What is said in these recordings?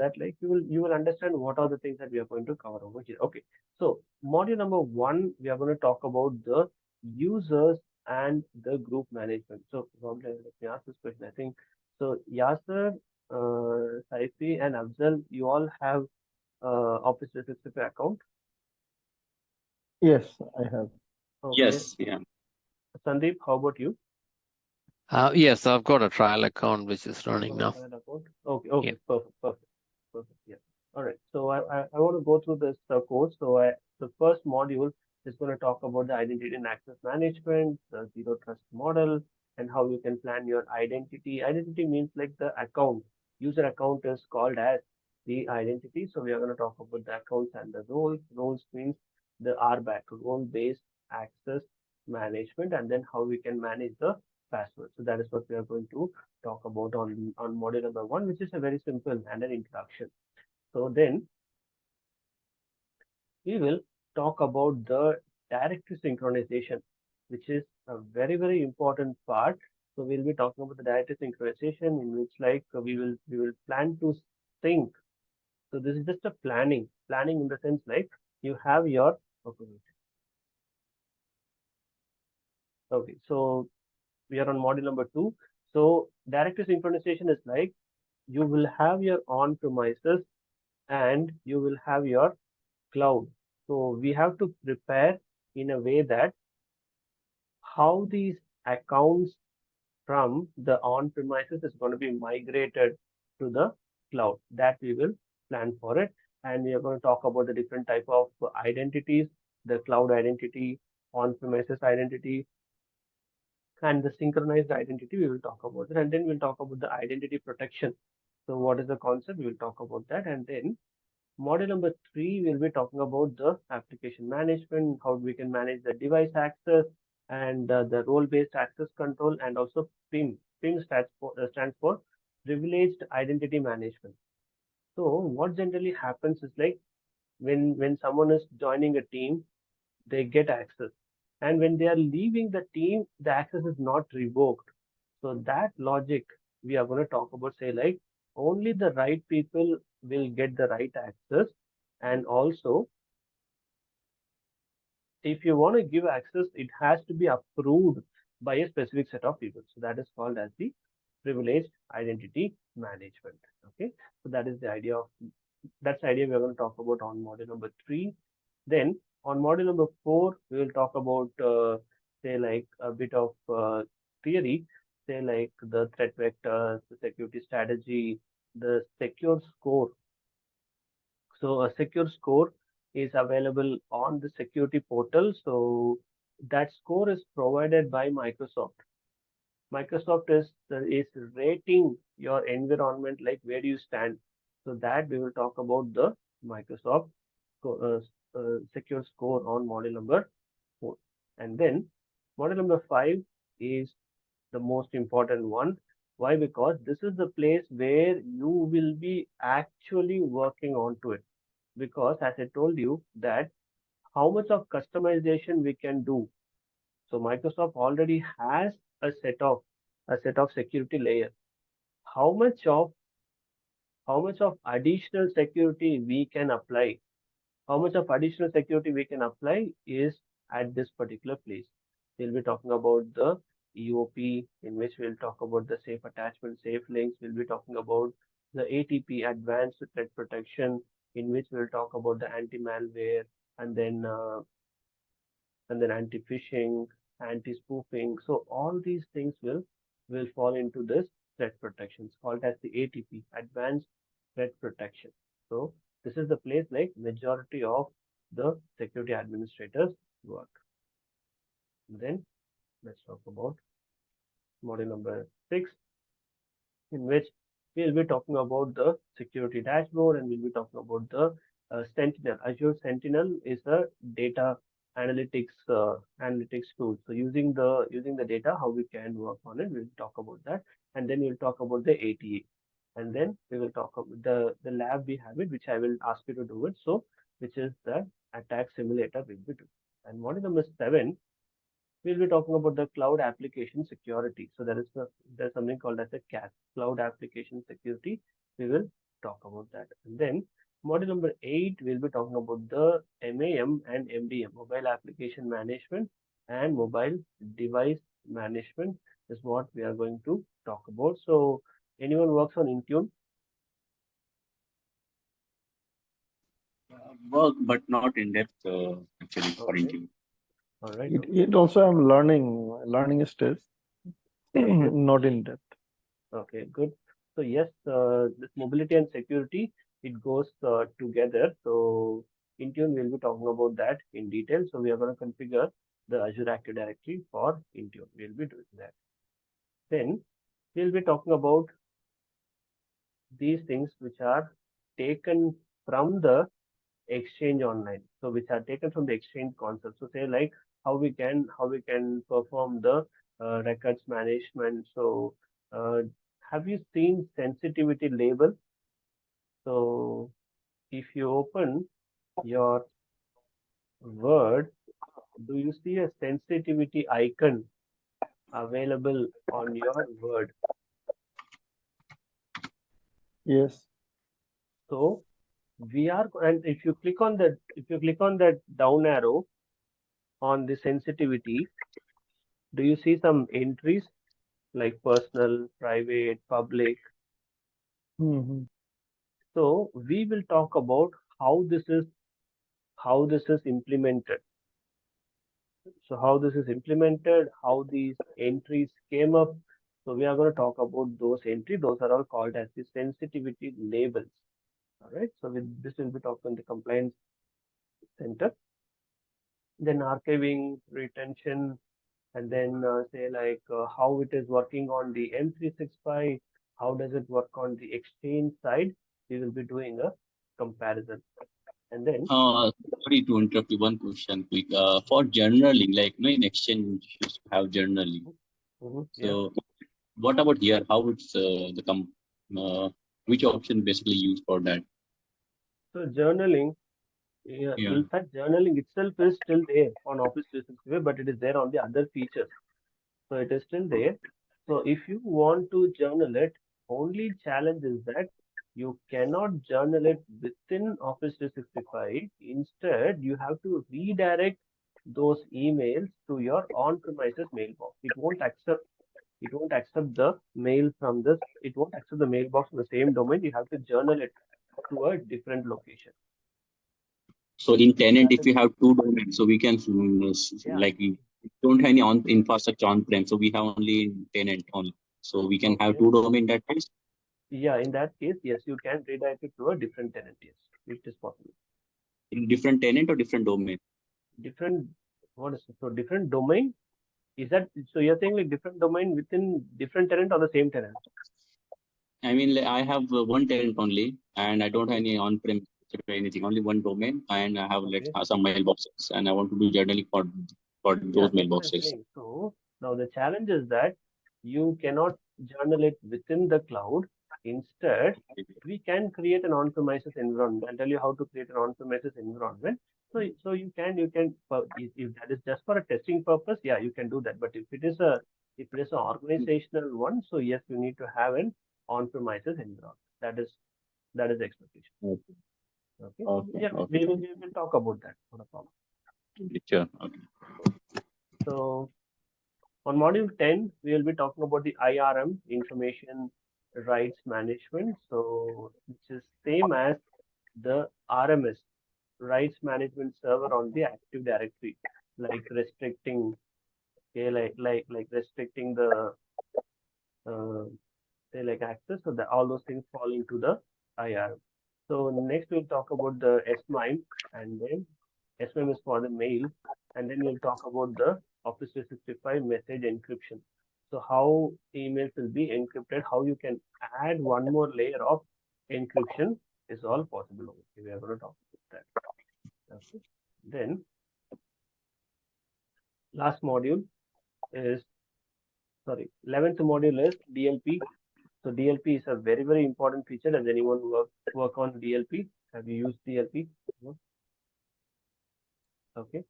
that like you will understand what are the things that we are going to cover over here. Okay, so module number one, we are going to talk about the users and the group management. So probably let me ask this question. I think so. Yasser, Saifi, and Afzal, you all have Office 365 account. Yes, I have. Okay, Yes, yeah. Sandeep, how about you? Yes, I've got a trial account which is You running got a now. trial account. Okay, Yeah. okay, perfect, perfect, perfect. Yeah. All right. So I want to go through this course. So the first module is going to talk about the identity and access management, the zero trust model, and how you can plan your identity. Identity means like the account. User account is called as the identity. So we are going to talk about the accounts and the roles. Roles means the RBAC, role-based access management, and then how we can manage the password. So that is what we are going to talk about on module number one, which is a very simple and an introduction. So then we will talk about the directory synchronization, which is a very, very important part. So we'll be talking about the directory synchronization in which like we will plan to sync. So this is just a planning in the sense like you have your okay, okay. So we are on module number two. So directory synchronization is like you will have your on premises and you will have your cloud. So we have to prepare in a way that how these accounts from the on premises is going to be migrated to the cloud. That we will plan for it. And we are going to talk about the different type of identities, the cloud identity, on premises identity, and the synchronized identity. We will talk about it. And then we'll talk about the identity protection. So what is the concept? We will talk about that. And then module number three, we'll be talking about the application management, how we can manage the device access and the role-based access control, and also PIM. PIM stands for Privileged Identity Management. So what generally happens is like when someone is joining a team, they get access, and when they are leaving the team, the access is not revoked. So that logic we are going to talk about, say like only the right people will get the right access, and also if you want to give access, it has to be approved by a specific set of people. So that is called as the privileged identity management. Okay, so that is the idea of that's the idea we are going to talk about on module number three. Then on module number four, we will talk about say like a bit of theory, say like the threat vectors, the security strategy, the secure score. So a secure score is available on the security portal. So that score is provided by Microsoft. Microsoft is rating your environment, like where do you stand. So that we will talk about the Microsoft secure score on module number four. And then module number five is the most important one. Why? Because this is the place where you will be actually working onto it. Because as I told you that how much of customization we can do. So Microsoft already has a set of security layer. How much of how much of additional security we can apply? How much of additional security we can apply is at this particular place. We'll be talking about the EOP, in which we'll talk about the safe attachment, safe links. We'll be talking about the ATP, advanced threat protection, in which we'll talk about the anti-malware, and then anti-phishing, anti-spoofing. So all these things will fall into this threat protection. It's called as the ATP, advanced threat protection. So this is the place like majority of the security administrators work. Then let's talk about module number six, in which we'll be talking about the security dashboard, and we'll be talking about the Sentinel. Azure Sentinel is a data analytics tool. So using the data, how we can work on it, we'll talk about that, and then we'll talk about the ATA, and then we will talk about the lab we have it, which I will ask you to do it. So which is the attack simulator will be doing. And module number seven, we'll be talking about the cloud application security. So there's something called as a CAS, cloud application security. We will talk about that. And then module number 8, we'll be talking about the MAM and MDM, mobile application management and mobile device management is what we are going to talk about. So anyone works on Intune? Work, but not in depth, actually, for Okay, Intune. all right, It also I'm learning stage, okay, not in depth. okay, good. So yes, this mobility and security, it goes together. So Intune, we'll be talking about that in detail. So we are going to configure the Azure Active Directory for Intune. We'll be doing that. Then we'll be talking about these things which are taken from the exchange online. So which are taken from the exchange concept. So say like how we can perform the records management. So uh, have you seen sensitivity label? So if you open your Word, do you see a sensitivity icon available on your Word? Yes. So and if you click on that down arrow on the sensitivity, do you see some entries like personal, private, public? Hmm. So we will talk about how this is implemented. So how this is implemented, how these entries came up. So we are going to talk about those entries. Those are all called as the sensitivity labels. All right. So with this will be talking the compliance center, then archiving, retention, and then say like how it is working on the M365, how does it work on the exchange side. We will be doing a comparison. And then, Sorry to interrupt you. One question, quick. For journaling, like in Exchange, you used to have journaling. yeah. So, what about here? How it's which option basically used for that? So journaling, yeah, Yeah. in fact, journaling itself is still there on Office 365, but it is there on the other features. So it is still there. So if you want to journal it, only challenge is that you cannot journal it within Office 365. Instead, you have to redirect those emails to your on-premises mailbox. It won't accept the mail from this. It won't accept the mailbox from the same domain. You have to journal it to a different location. So in So tenant, that if is, we have two domains, so we can yeah, like we don't have any on infrastructure on-prem, so we have only tenant only. So we can have okay. two domain that case. Yeah, in that case, yes, you can redirect it to a different tenant. Yes, it is possible. In different tenant or different domain. Different, what is it? So different domain? Is that so? You're saying like different domain within different tenant or the same tenant? I mean, like, I have one tenant only, and I don't have Okay, any on-prem or anything. Only one domain, and I have like okay. some mailboxes, and I want to do journaling for Yeah, those that's what I'm mailboxes. saying. So now the challenge is that you cannot journal it within the cloud. Instead, we can create an on-premises environment. I'll tell you how to create an on-premises environment. So you can if that is just for a testing purpose, yeah, you can do that. But if it is an organizational one, so yes, you need to have an on-premises environment. That is the expectation. Okay, Okay. So okay, yeah, okay. we will talk about that. Not a problem. Sure. Okay. So on module 10, we will be talking about the IRM, Information Rights Management. So, which is same as the RMS, Rights Management Server on the Active Directory, like restricting, okay, like restricting the uh, say like access. So that all those things fall into the IRM. So next we'll talk about the SMIME, and then SMIME is for the mail, and then we'll talk about the Office 365 message encryption. So how emails will be encrypted, how you can add one more layer of encryption is all possible. Okay, we are going to talk about that. Okay. Then last module is, sorry, 11th module is DLP. So DLP is a very, very important feature. Does anyone work on DLP? Have you used DLP? No? Okay.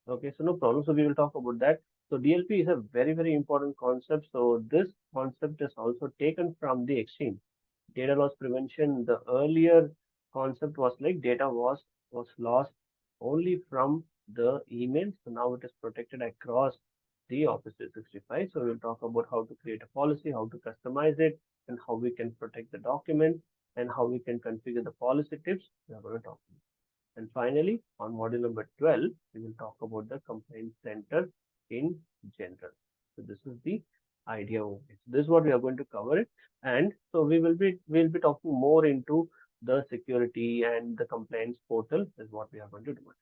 Okay, so no problem. So we will talk about that. So DLP is a very, very important concept. So this concept is also taken from the exchange. Data loss prevention, the earlier concept was like data was lost only from the email. So now it is protected across the Office 365. So we'll talk about how to create a policy, how to customize it, and how we can protect the document, and how we can configure the policy tips. We are going to talk about. And finally, on module number 12, we will talk about the complaint center in general. So this is the idea of it. This is what we are going to cover it. And so we'll be talking more into the security and the compliance portal is what we are going to do.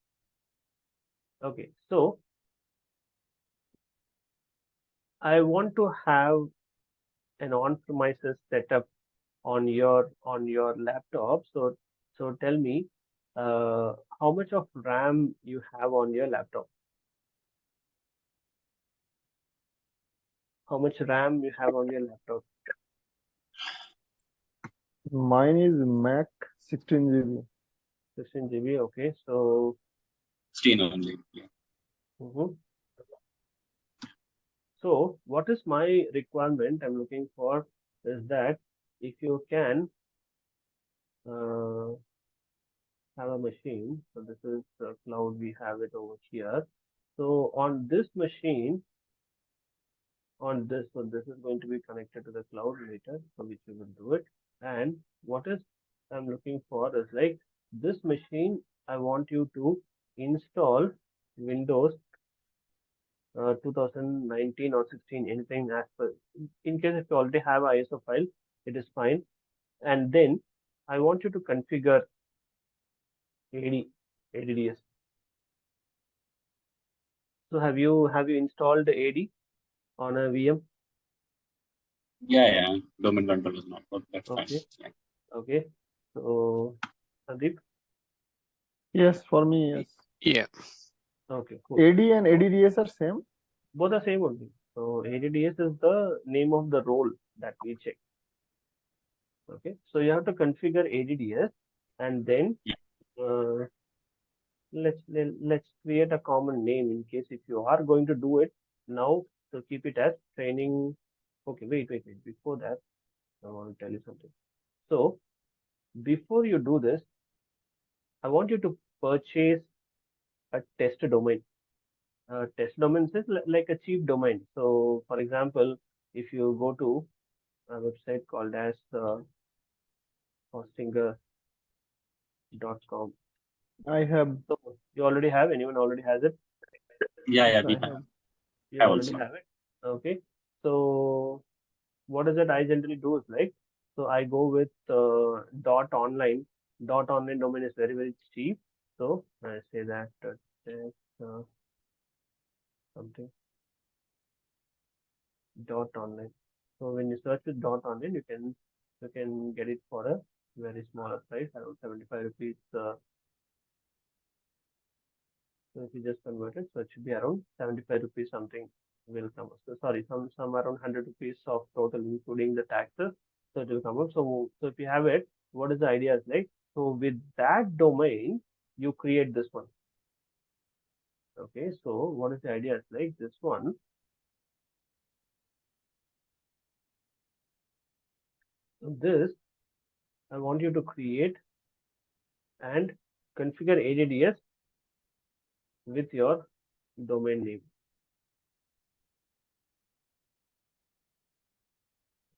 Okay, so I want to have an on-premises setup on your laptop. So tell me how much of RAM you have on your laptop. How much RAM you have on your laptop? Mine is Mac 16 GB. 16 GB. Okay, so 16 only. Yeah. So what is my requirement? I'm looking for is that if you can have a machine. So this is the cloud. We have it over here. So on this machine, on this, so this is going to be connected to the cloud later, so which we will do it. And what is I'm looking for is like this machine. I want you to install Windows 2019 or 16, anything as per. In case if you already have ISO file, it is fine. And then I want you to configure ADDS. So have you installed AD on a VM? Yeah. Domain control is not, but that's fine. Okay. Yeah. Okay. So Sandeep. Yes, for me, yes. Yeah. Okay, cool. AD and ADDS are same. Both are same only. So ADDS is the name of the role that we check. Okay. So you have to configure ADDS, and then let's create a common name in case if you are going to do it now. So keep it as training. Okay, wait. Before that, I want to tell you something. So before you do this, I want you to purchase a test domain. Test domain is like a cheap domain. So for example, if you go to a website called as hostinger.com. I have. So you already have, anyone already has it? Yeah, we I have. have. You Have already also. have it. Okay. So what is it I generally do is like, so I go with .online. .online domain is very, very cheap. So I say that something .online. So when you search with .online, you can get it for a very smaller price, around 75 rupees. So if you just convert it, so it should be around 75 rupees something will come up. So sorry, some around 100 rupees of total, including the taxes. So it will come up. So if you have it, what is the idea is like? So with that domain, you create this one. Okay. So what is the idea is like this one? So this I want you to create and configure ADDS with your domain name.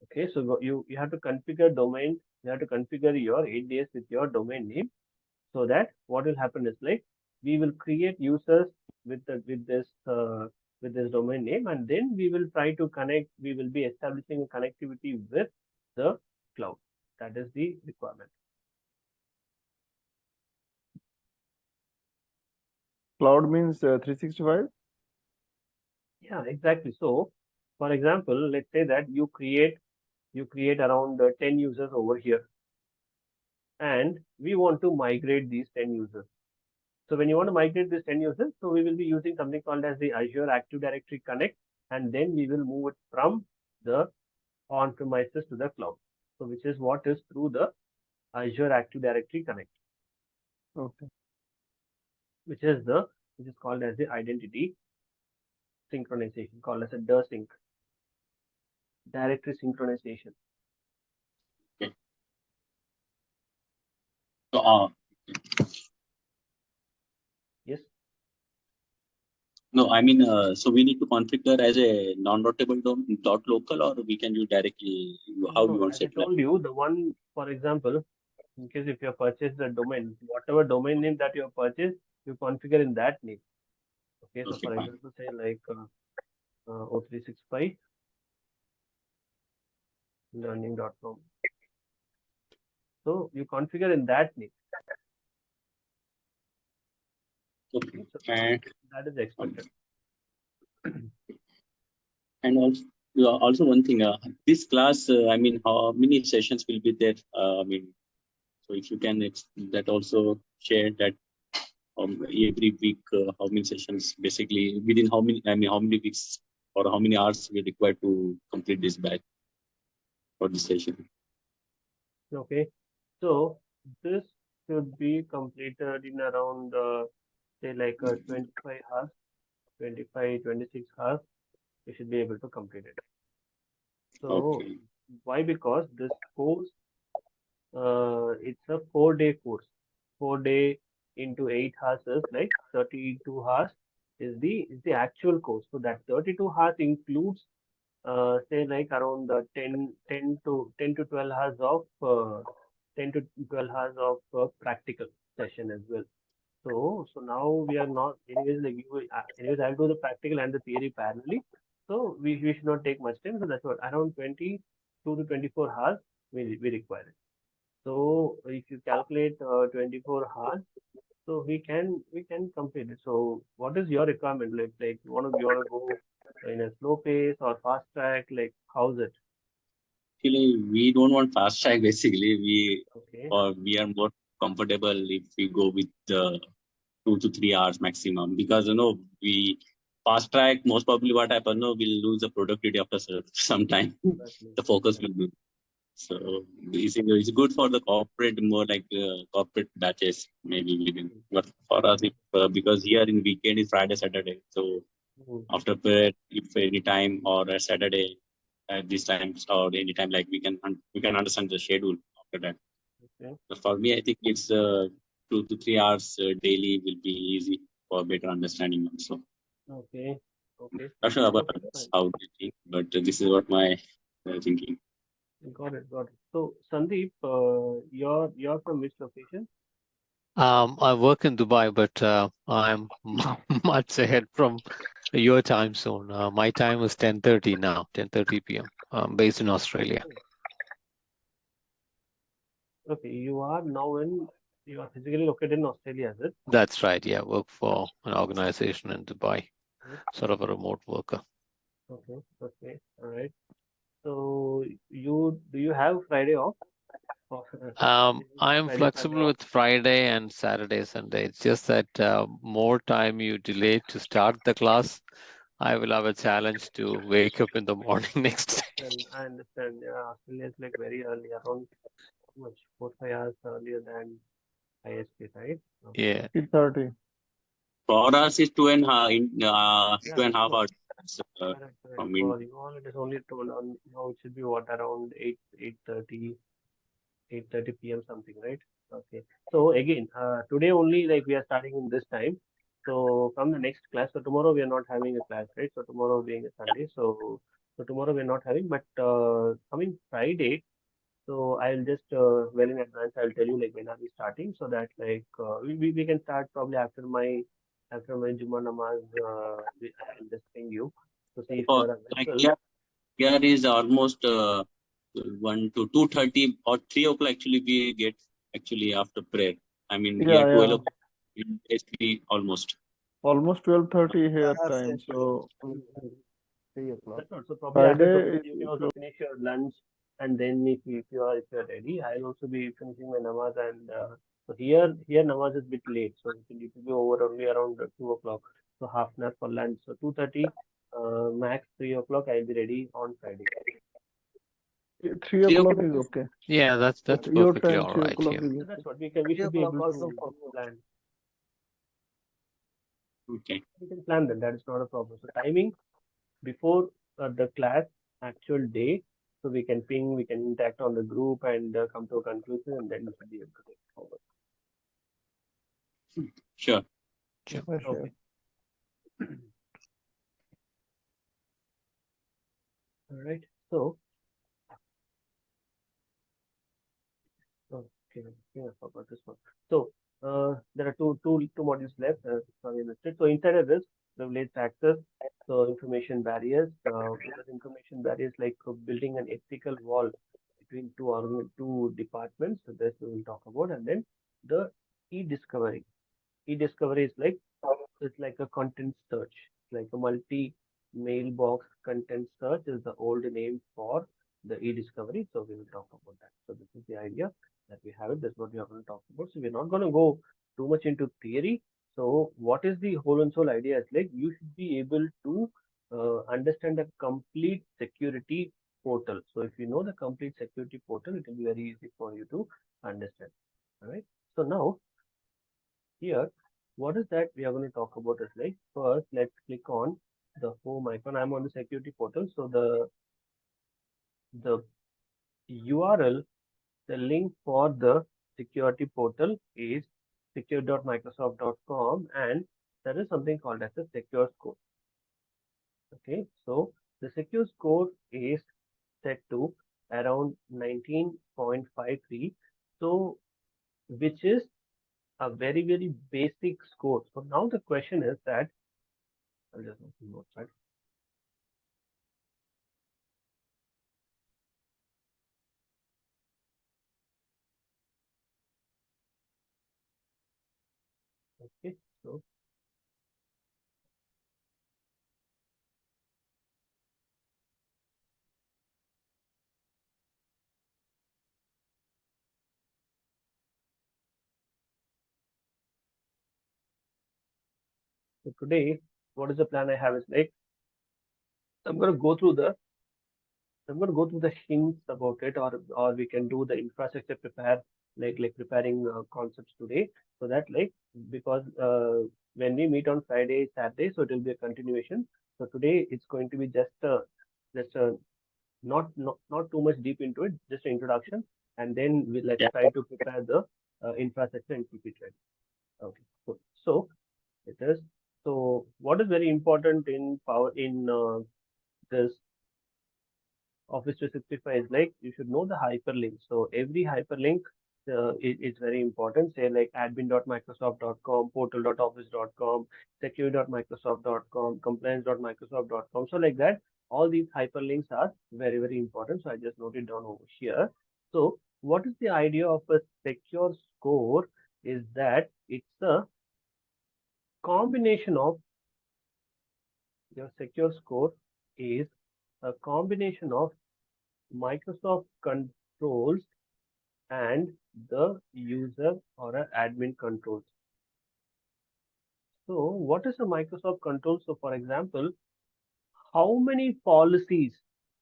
Okay, so you have to configure domain. You have to configure your ADS with your domain name, so that what will happen is like we will create users with this domain name, and then we will try to connect. We will be establishing a connectivity with the cloud. That is the requirement. Cloud means 365. Yeah, exactly. So, for example, let's say that you create around 10 users over here, and we want to migrate these 10 users. So when you want to migrate these 10 users, so we will be using something called as the Azure Active Directory Connect, and then we will move it from the on-premises to the cloud. So which is what is through the Azure Active Directory Connect. Okay. Which is called as the identity synchronization called as a DSync, directory synchronization. So, Yes. no, I mean, so we need to configure as a non-routable dot local, or we can use directly. How you No, want as to I set it up? told you, the one, for example, in case if you have purchased the domain, whatever domain name that you have purchased, you configure in that name. Okay, so Okay, for fine. example, say like 0365 learning.com. So you configure in that name. Okay. So And that is expected. also one thing, this class, I mean, how many sessions will be there? I mean, so if you can that also share that every week, how many sessions basically within how many, I mean, how many weeks or how many hours we require to complete this batch for this session? Okay, so this should be completed in around say like 25 hours, 25, 26 hours. You should be able to complete it. So Okay. why? Because this course, it's a 4-day course. 4-day into 8 hours is like 32 hours is the actual course. So that 32 hours includes say like around 10 to 12 hours of 10 to 12 hours of practical session as well. So now we are not anyways like anyways I'll do the practical and the theory parallelly. So we should not take much time. So that's what around 22 to 24 hours we require it. So if you calculate 24 hours, so we can complete it. So what is your requirement? Like you wanna go in a slow pace or fast track? Like how's it? Actually, we don't want fast track. Basically, Okay. we are more comfortable if we go with 2 to 3 hours maximum, because we fast track, most probably what happen, we'll lose the productivity after some time. Exactly. The focus will be. So it's good for the corporate, more like corporate batches, maybe within. But for us, if, because here in weekend is Friday, Saturday. So Mhm. after prayer, if any time or a Saturday at this time or any time, like we can understand the schedule after that. Okay. So for me, I think it's 2 to 3 hours daily will be easy for better understanding also. Okay. Okay. Not sure about Okay. others, Fine. how they think, but this is what my thinking. Got it. Got it. So Sandeep, you're from which location? I work in Dubai, but I'm much ahead from your time zone. My time is 10:30 now, 10:30 p.m. I'm based in Australia. Okay. You are physically located in Australia, is it? That's right. Yeah, I work for an organization in Dubai, Mhm. sort of a remote worker. Okay. Okay. All right. So do you have Friday off? I'm Friday, Sunday flexible off? with Friday and Saturday, Sunday. It's just that more time you delay to start the class, I will have a challenge to wake up in the morning next day. I understand. Yeah, Australia is like very early, around how much 4 5 hours earlier than IST, right? Okay. Yeah. 3:30. For us, it's 2 Yeah, and a half no, hours correct, correct. from For you all, it is only told on now it should be what around 8:30 p.m. something, right? Okay. So again, today only like we are starting in this time. So from the next class, so tomorrow we are not having a class, right? So tomorrow being a Sunday, so tomorrow we are not having, but coming Friday. So I'll just well in advance I'll tell you like when are we starting so that like we can start probably after my Juma namaz. I'll just ping you to see if you for are like available. here is almost 1 to 2:30 or 3 o'clock. Actually, we get actually after prayer. I mean, here Yeah, 12 yeah. o'clock is 3 almost. Almost 12:30 here time. So 3 o'clock. That's not so probably after Friday 12 is you can also finish your lunch and then if you are ready, I'll also be finishing my namaz and so here namaz is a bit late, so it will be over only around 2 o'clock. So half an hour for lunch. So 2:30, max 3 o'clock. I'll be ready on Friday. 3 3 o'clock o'clock. is okay. Yeah, that's Your perfectly time, all 3 right o'clock here. is So okay. that's what we should be able to plan. Okay. We can plan that. That is not a problem. So timing before the class actual day, so we can ping, we can interact on the group and come to a conclusion, and then we should be able to take forward. Sure. Sure. For sure. Okay. All right. So, okay, yeah, I forgot this one. So, there are two modules left. Sorry, I missed it. So, inside of this, privileged access, so information barriers. Because information barriers like building an ethical wall between two departments. So, this we will talk about, and then the e-discovery. E-discovery is like it's like a content search, like a multi mailbox content search is the old name for the e-discovery. So we will talk about that. So this is the idea that we have it. That's what we are going to talk about. So we're not going to go too much into theory. So what is the whole and soul idea? It's like you should be able to understand a complete security portal. So if you know the complete security portal, it will be very easy for you to understand. All right. So now here, what is that we are going to talk about is like first, let's click on the home icon. I'm on the security portal. So the URL, the link for the security portal is secure.microsoft.com, and there is something called as a secure score. Okay, so the secure score is set to around 19.53. So which is a very basic score. So now the question is that I'll just note that. Okay, so today, what is the plan I have is like I'm going to go through the I'm going to go through the hints about it, or we can do the infrastructure prepare like preparing concepts today, so that like because when we meet on Friday, Saturday, so it will be a continuation. So today it's going to be just not too much deep into it, just an introduction, and then let's Yeah. try to prepare the infrastructure and keep it ready. Okay, so it is. So what is very important in power in this Office 365 is like you should know the hyperlink. So every hyperlink is very important. Say like admin.microsoft.com, portal.office.com, secure.microsoft.com, compliance.microsoft.com. So like that, all these hyperlinks are very important. So I just noted down over here. So what is the idea of a secure score? Is that it's a combination of your secure score is a combination of Microsoft controls and the user or an admin controls. So what is a Microsoft control? So for example, how many policies,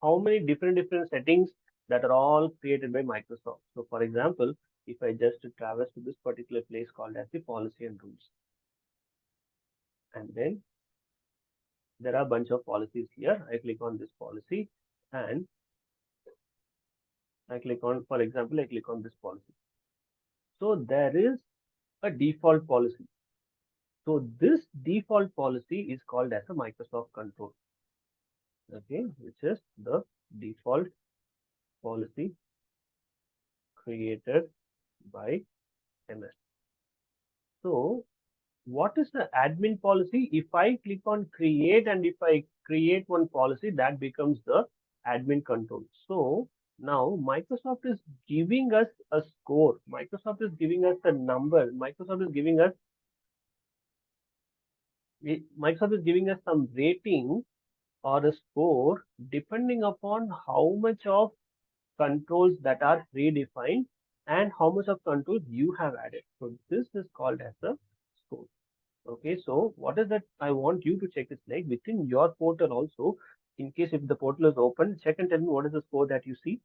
how many different settings that are all created by Microsoft. So for example, if I just traverse to this particular place called as the policy and rules, and then there are a bunch of policies here. I click on this policy and I click on, for example, I click on this policy. So there is a default policy. So this default policy is called as a Microsoft control, okay, which is the default policy created by MS. So what is the admin policy? If I click on create and if I create one policy, that becomes the admin control. So now Microsoft is giving us a score. Microsoft is giving us a number. Microsoft is giving us some rating or a score depending upon how much of controls that are predefined and how much of controls you have added. So this is called as a score. Okay, so what is that I want you to check is like within your portal also, in case if the portal is open, check and tell me what is the score that you see.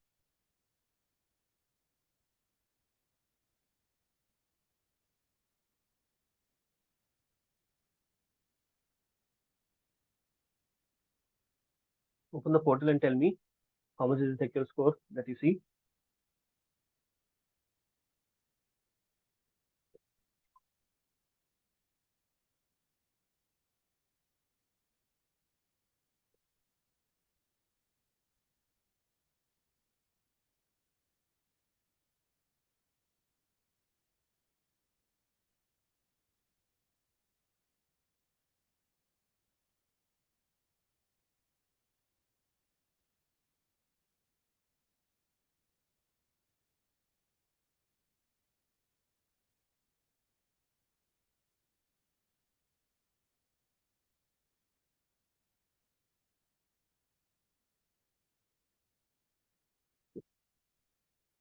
Open the portal and tell me how much is the secure score that you see.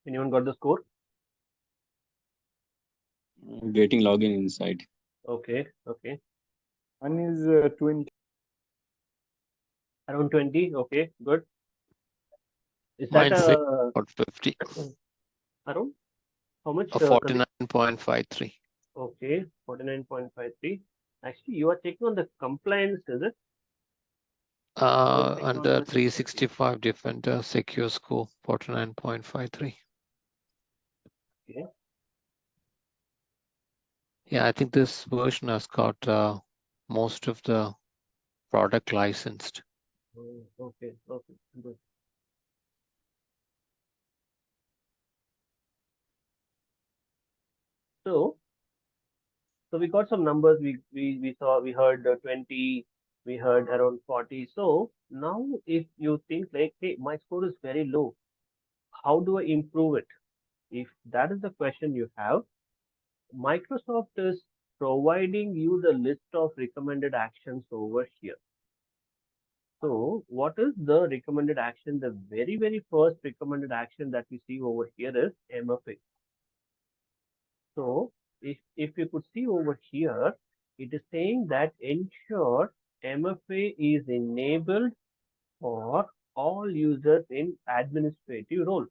Anyone got the score? Getting login inside. Okay, okay. Mine is 20. Around 20. Okay, good. Is that Mine's about 50. around how much? 49.53. Okay, 49.53. Actually, you are checking on the compliance, is it? Under 365 Defender secure score 49.53. Okay. Yeah, I think this version has got most of the product licensed. Okay, okay, good. So we got some numbers. We heard 20. We heard around 40. So now, if you think like, hey, my score is very low, how do I improve it? If that is the question you have, Microsoft is providing you the list of recommended actions over here. So what is the recommended action? The very first recommended action that we see over here is MFA. So if you could see over here, it is saying that ensure MFA is enabled for all users in administrative role.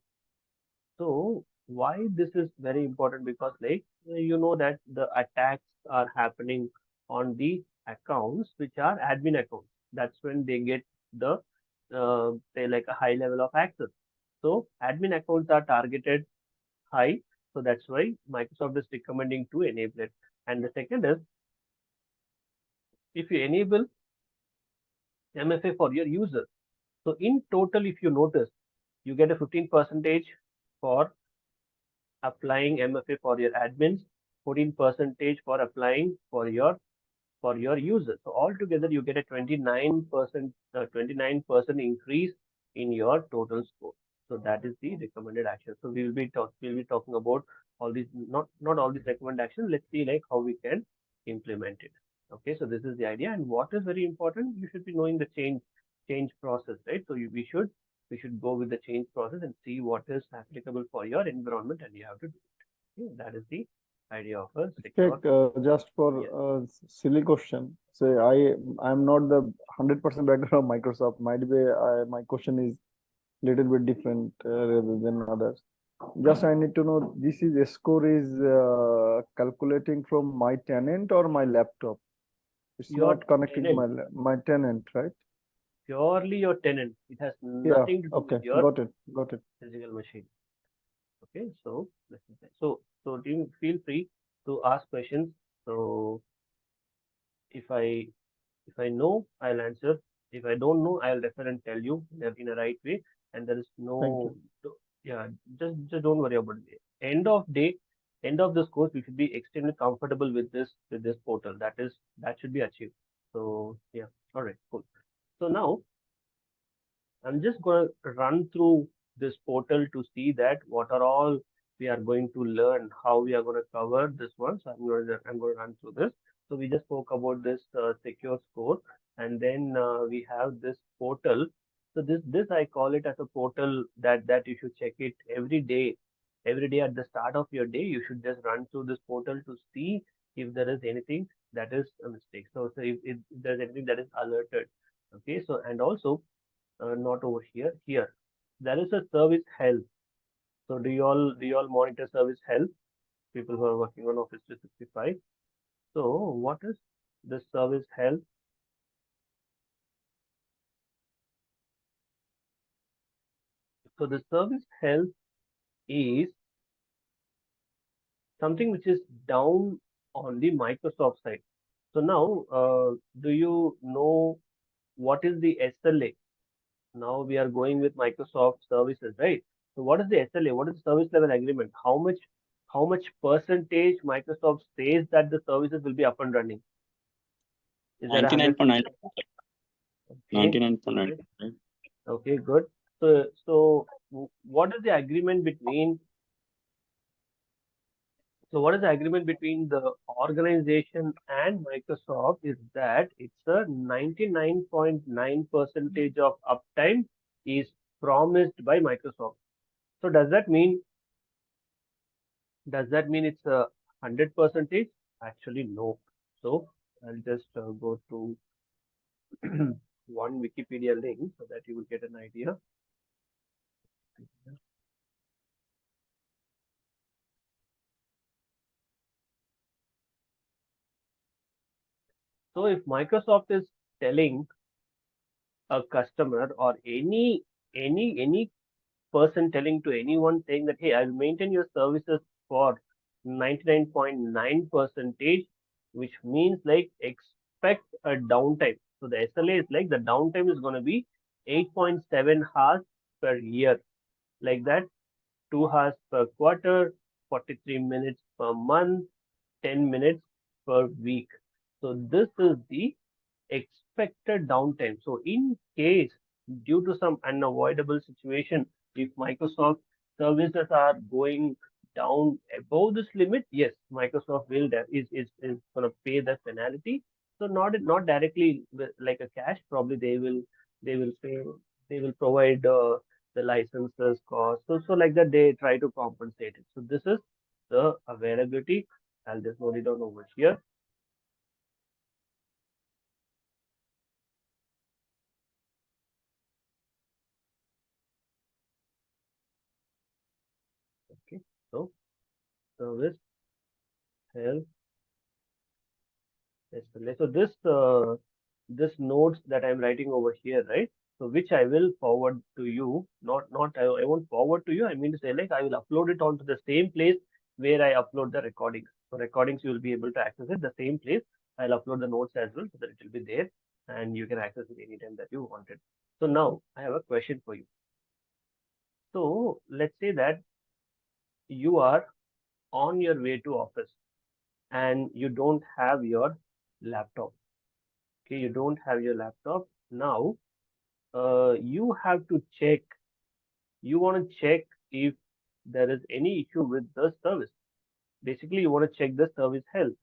So why this is very important? Because like you know that the attacks are happening on the accounts which are admin accounts. That's when they get the say like a high level of access. So admin accounts are targeted high. So that's why Microsoft is recommending to enable it. And the second is if you enable MFA for your users. So in total, if you notice, you get a 15 percentage for applying MFA for your admins, 14 percentage for applying for your users. So altogether, you get a 29% increase in your total score. So that is the recommended action. So we'll be talking about all these, not all these recommended actions. Let's see like how we can implement it. Okay, so this is the idea. And what is very important, you should be knowing the change process, right? So we should go with the change process and see what is applicable for your environment, and you have to do it. Okay, that is the idea of a secure. Check just for silly question. Say I'm not the 100% background of Microsoft. Might be my question is little bit different rather than others. Just I need to know this is a score is calculating from my tenant or my laptop. It's Your not connected to tenant. my tenant, right? Purely your tenant. It has Yeah. nothing to do Okay. with your Got it. Got it. physical machine. Okay. So so team, feel free to ask questions. So if I know, I'll answer. If I don't know, I'll refer and tell you in a right way. And there is Thank no, you. yeah, just don't worry about it. End of this course, we should be extremely comfortable with this portal. That should be achieved. So yeah, all right, cool. So now I'm just going to run through this portal to see that what are all we are going to learn, how we are going to cover this one. So I'm going to run through this. So we just spoke about this secure score, and then we have this portal. So this I call it as a portal that you should check it every day. Every day at the start of your day, you should just run through this portal to see if there is anything that is a mistake. So if there's anything that is alerted. Okay. So and also not over here. Here, there is a service health. So do you all monitor service health? People who are working on Office 365. So what is the service health? So the service health is something which is down on the Microsoft side. So now, do you know what is the SLA? Now we are going with Microsoft services, right? So what is the SLA? What is the service level agreement? How much percentage Microsoft says that the services will be up and running? Is that 99.9. 100%? Okay, 99.9. good. Right? Okay, good. So what is the agreement between? So what is the agreement between the organization and Microsoft is that it's a 99.9 percentage of uptime is promised by Microsoft. So does that mean it's a 100 percentage? Actually, no. So I'll just go to one Wikipedia link so that you will get an idea. So if Microsoft is telling a customer or any person telling to anyone saying that, hey, I'll maintain your services for 99.9 percentage, which means like expect a downtime. So the SLA is like the downtime is going to be 8.7 hours per year, like that, 2 hours per quarter, 43 minutes per month, 10 minutes per week. So this is the expected downtime. So in case due to some unavoidable situation, if Microsoft services are going down above this limit, yes, Microsoft is going to pay the penalty. So not directly like a cash, probably they will pay they will provide the licenses cost. So like that they try to compensate it. So this is the availability. I'll just note it down over here. Okay, so service health SLA. So this notes that I'm writing over here, right? So which I will forward to you. I won't forward to you. I mean to say like I will upload it onto the same place where I upload the recordings. So recordings you will be able to access it the same place. I'll upload the notes as well so that it will be there and you can access it anytime that you wanted. So now I have a question for you. So let's say that you are on your way to office and you don't have your laptop. Okay, you don't have your laptop now. You have to check. You want to check if there is any issue with the service. Basically, you want to check the service health.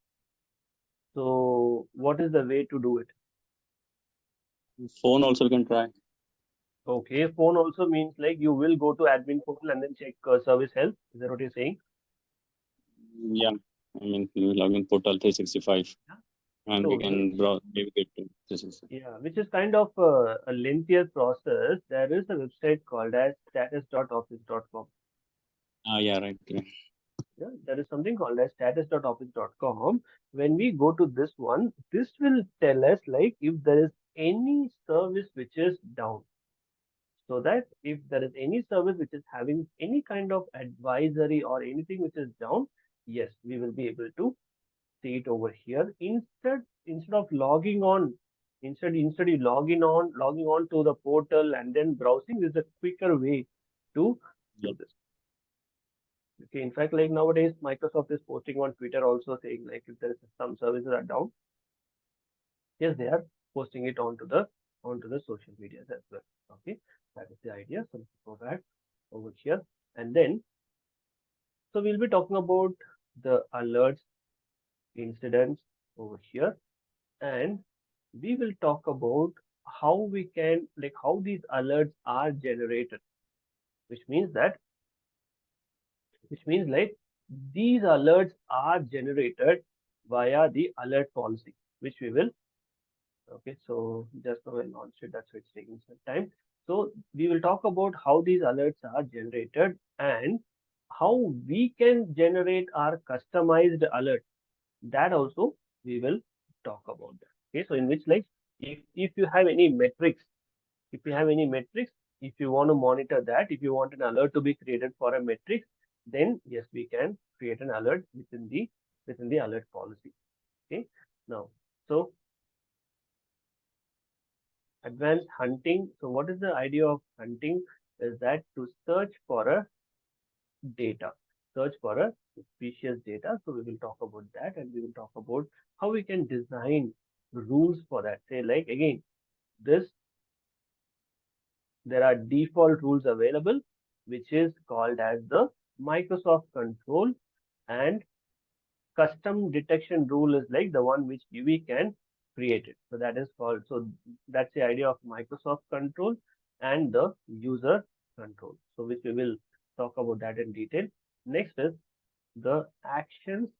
So, what is the way to do it? Phone also we can try. Okay, phone also means like you will go to admin portal and then check service health. Is that what you're saying? Yeah, I mean, you log in portal 365 and we So, can browse, navigate to 365. yeah, which is kind of a lengthier process. There is a website called as status.office.com. Yeah, right. Yeah. Yeah, there is something called as status.office.com. When we go to this one, this will tell us like if there is any service which is down. So that if there is any service which is having any kind of advisory or anything which is down, yes, we will be able to see it over here. Instead of logging on, instead you logging on to the portal and then browsing is a quicker way to do this. Okay, in fact, like nowadays, Microsoft is posting on Twitter also saying like if there is some services are down, yes, they are posting it onto the social medias as well. Okay, that is the idea. So let's go back over here, and then so we'll be talking about the alerts, incidents over here, and we will talk about how we can like how these alerts are generated, which means that which means like these alerts are generated via the alert policy, which we will. Okay, so just now I launched it, that's why it's taking some time. So we will talk about how these alerts are generated and how we can generate our customized alert. That also we will talk about that. Okay, so in which like if you have any metrics, if you have any metrics, if you want to monitor that, if you want an alert to be created for a metric, then yes, we can create an alert within the alert policy. Okay. Now, so advanced hunting. So what is the idea of hunting? Is that to search for a data, search for a suspicious data. So we will talk about that, and we will talk about how we can design rules for that. Say like again, this there are default rules available, which is called as the Microsoft control, and custom detection rule is like the one which we can create it. So that is called, so that's the idea of Microsoft control and the user control. So which we will talk about that in detail. Next is the actions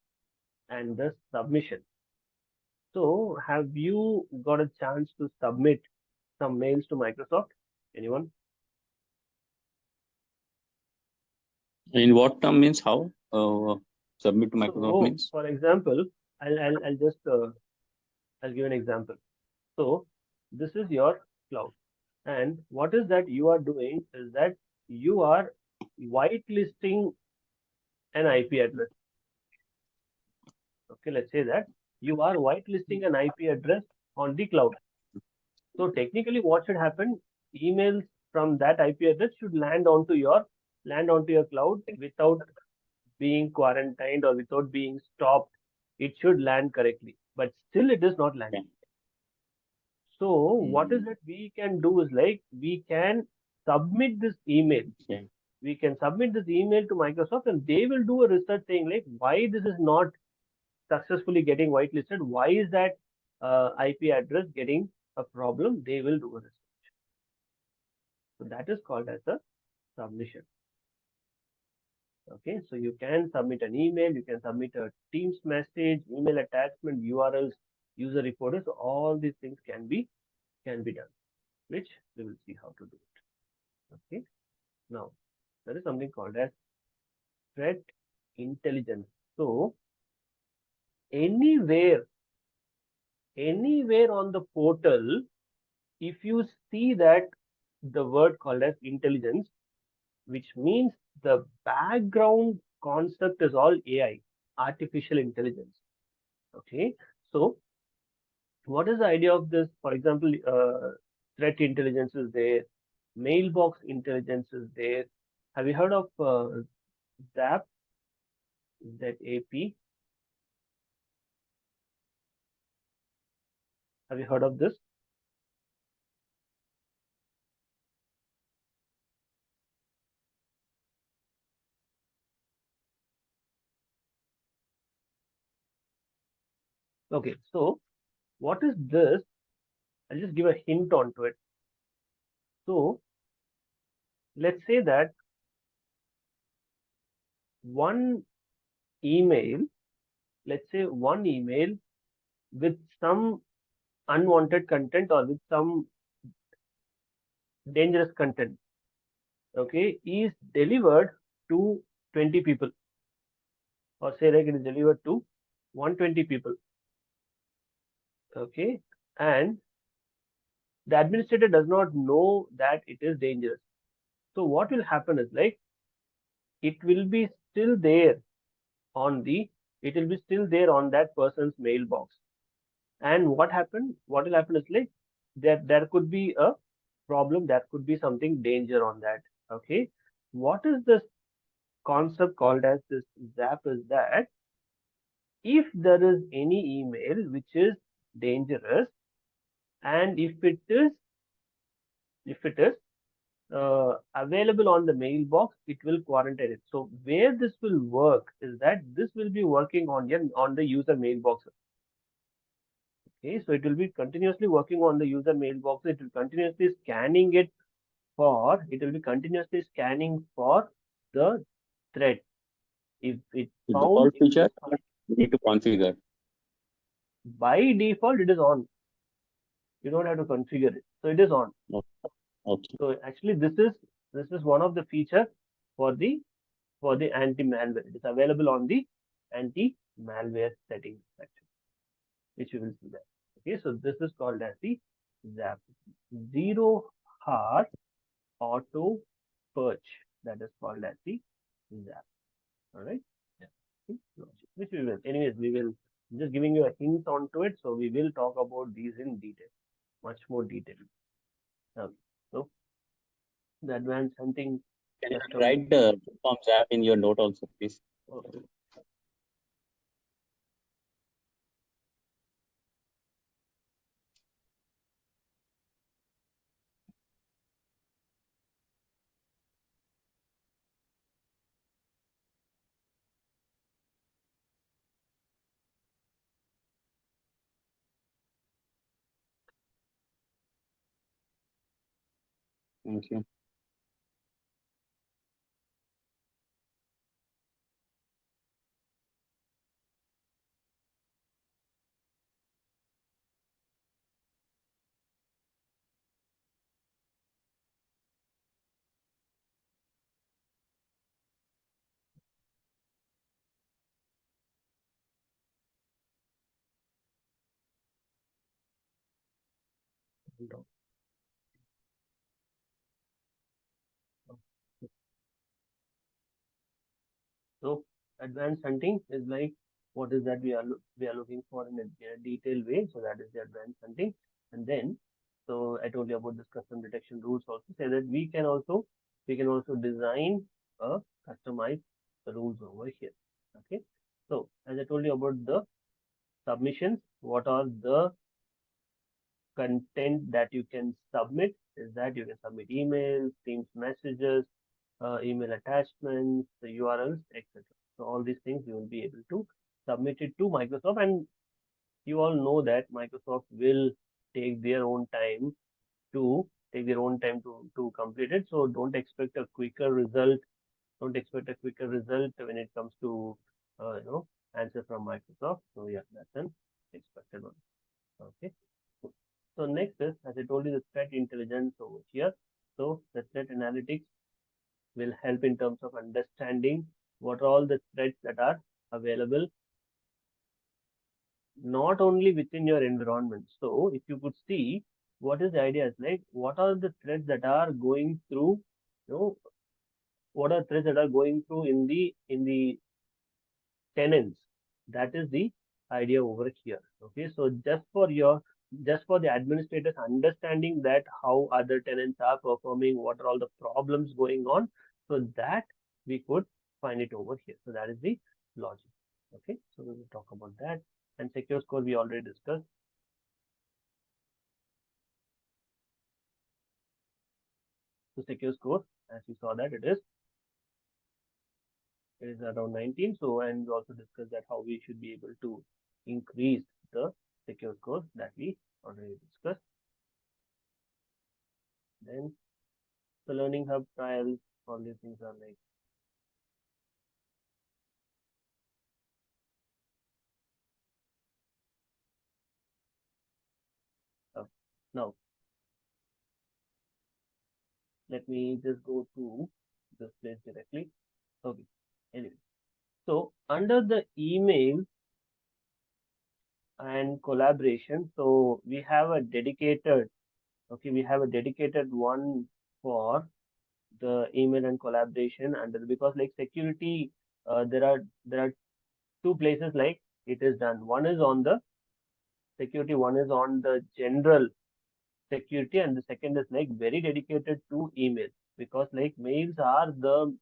and the submission. So have you got a chance to submit some mails to Microsoft? Anyone? In what term means how? Submit to Microsoft So means? for example, I'll just I'll give an example. So this is your cloud, and what is that you are doing is that you are whitelisting an IP address. Okay, let's say that you are whitelisting an IP address on the cloud. So technically, what should happen? Emails from that IP address should land onto your cloud without being quarantined or without being stopped. It should land correctly, but still it is not landing. So what is that we can do is like we can submit this email. Okay. We can submit this email to Microsoft, and they will do a research saying like why this is not successfully getting whitelisted. Why is that IP address getting a problem? They will do a research. So that is called as a submission. Okay, so you can submit an email, you can submit a Teams message, email attachment, URLs, user reporters. So all these things can be done, which we will see how to do it. Okay, now there is something called as threat intelligence. So anywhere on the portal, if you see that the word called as intelligence, which means the background concept is all AI, artificial intelligence. Okay, so what is the idea of this? For example, threat intelligence is there, mailbox intelligence is there. Have you heard of ZAP? ZAP? Have you heard of this? Okay, so what is this? I'll just give a hint onto it. So let's say that one email, let's say one email with some unwanted content or with some dangerous content, okay, is delivered to 20 people, or say like it is delivered to 120 people, okay, and the administrator does not know that it is dangerous. So what will happen is like it will be still there on that person's mailbox. And what will happen is like there could be a problem, there could be something danger on that. Okay, what is this concept called as this ZAP is that if there is any email which is dangerous, and if it is available on the mailbox, it will quarantine it. So where this will work is that this will be working on the user mailbox. Okay, so it will be continuously working on the user mailbox. It will continuously scanning it for. It will be continuously scanning for the threat. If it The found default feature, you need to configure. by default, it is on. You don't have to configure it, so it is on. Okay. So actually, this is one of the feature for the anti-malware. It is available on the anti-malware settings section, which you will see there. Okay, so this is called as the ZAP, zero hour auto purge. That is called as the ZAP. All right. Yeah. Logic, which we will. Anyways, we will just giving you a hint onto it. So we will talk about these in detail, much more detail. Okay. So the advanced hunting Can you custom. write the forms app in your note also, please? Okay. Thank you. So advanced hunting is like what is that we are looking for in a detailed way. So that is the advanced hunting. And then so I told you about this custom detection rules also say that we can also design a customized rules over here. Okay. So as I told you about the submissions, what are the content that you can submit is that you can submit emails, Teams messages, email attachments, the URLs, etc. So all these things you will be able to submit it to Microsoft, and you all know that Microsoft will take their own time to complete it. So don't expect a quicker result. Don't expect a quicker result when it comes to answer from Microsoft. So yeah, that's an expected one. Okay. So next is, as I told you, the threat intelligence over here. So the threat analytics will help in terms of understanding what are all the threats that are available, not only within your environment. So if you could see what is the idea is like, what are the threats that are going through, you know, what are threats that are going through in the tenants. That is the idea over here. Okay, so just for the administrators understanding that how other tenants are performing, what are all the problems going on, so that we could find it over here. So that is the logic. Okay, so we will talk about that. And secure score we already discussed. So secure score, as we saw that it is around 19. So, and we also discussed that how we should be able to increase the secure score that we already discussed. Then the learning hub trials, all these things are like now let me just go to this place directly. Okay. Anyway, so under the email and collaboration, so we have a dedicated one for the email and collaboration under because like security, there are two places like it is done. One is on the security, one is on the general security, and the second is like very dedicated to email because like mails are the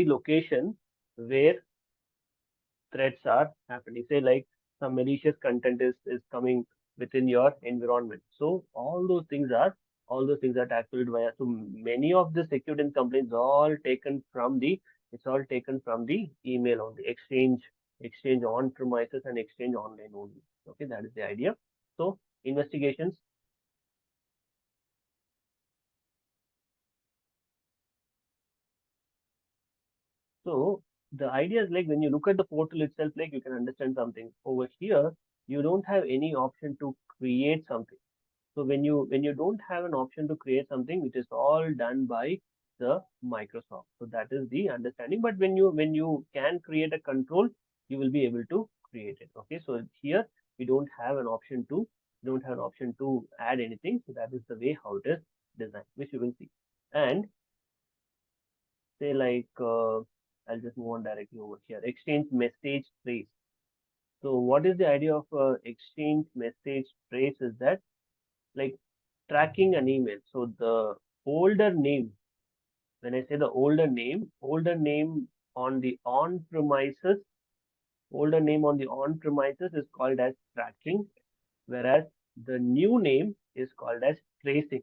location where threats are happening. Say like some malicious content is coming within your environment. So all those things are tackled via. So many of the security complaints it's all taken from the email on the exchange on premises and exchange online only. Okay, that is the idea. So investigations. So the idea is like when you look at the portal itself, like you can understand something. Over here, you don't have any option to create something. So when you don't have an option to create something, it is all done by the Microsoft. So that is the understanding. But when you can create a control, you will be able to create it. Okay. So here we don't have an option to add anything. So that is the way how it is design, which you will see. And say like, I'll just move on directly over here. Exchange message trace. So what is the idea of exchange message trace is that like tracking an email. So the older name, when I say the older name on the on-premises, older name on the on-premises is called as tracking, whereas the new name is called as tracing.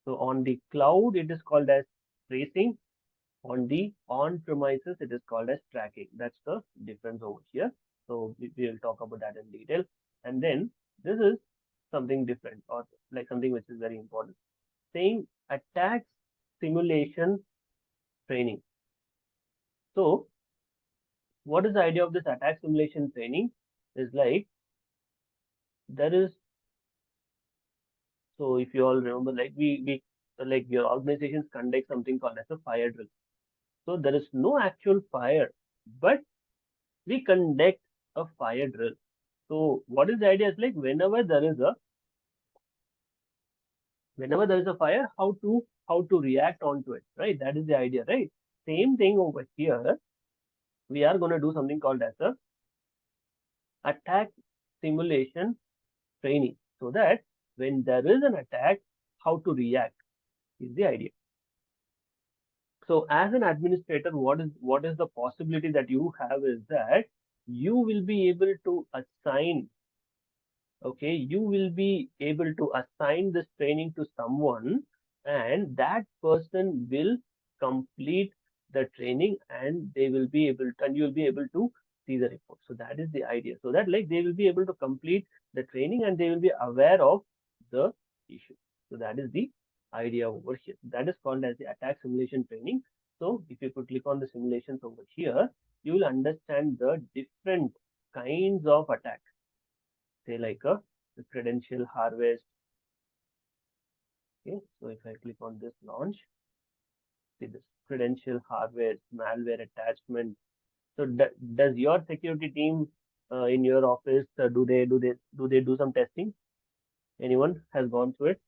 So on the cloud, it is called as tracing. On the on-premises, it is called as tracking. That's the difference over here. So we will talk about that in detail. And then this is something different, or like something which is very important. Saying attack simulation training. So what is the idea of this attack simulation training? Is like there is, so if you all remember, like we like your organizations conduct something called as a fire drill. So there is no actual fire, but we conduct a fire drill. So what is the idea? Is like whenever there is a fire, how to react onto it, right? That is the idea, right? Same thing over here. We are going to do something called as a attack simulation training, so that when there is an attack, how to react is the idea. So as an administrator, what is the possibility that you have is that you will be able to assign, okay, you will be able to assign this training to someone, and that person will complete the training, and they will be able to, and you will be able to see the report. So that is the idea. So that like they will be able to complete the training, and they will be aware of the issue. So that is the idea over here. That is called as the attack simulation training. So if you could click on the simulations over here, you will understand the different kinds of attacks. Say like a credential harvest. Okay, so if I click on this launch, see this credential harvest, malware attachment. So does your security team in your office do some testing? Anyone has gone through it?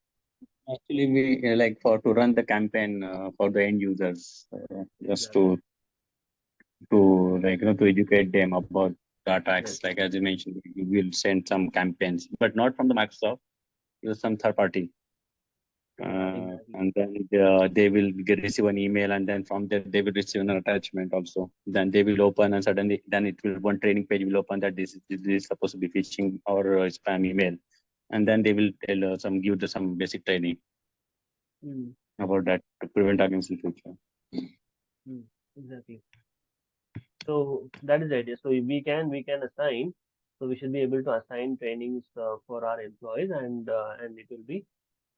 Actually, we like for to run the campaign for the end users, just Exactly. to like to educate them about the attacks. Yes. Like as you mentioned, we will send some campaigns, but not from the Microsoft. Use some third party, Exactly. and then they will receive an email, and then from there they will receive an attachment also. Then they will open, and suddenly then it will one training page will open that this is supposed to be phishing or spam email, and then they will tell give some basic training about that to prevent against in future. Exactly. So that is the idea. So we can assign. So we should be able to assign trainings for our employees, and it will be,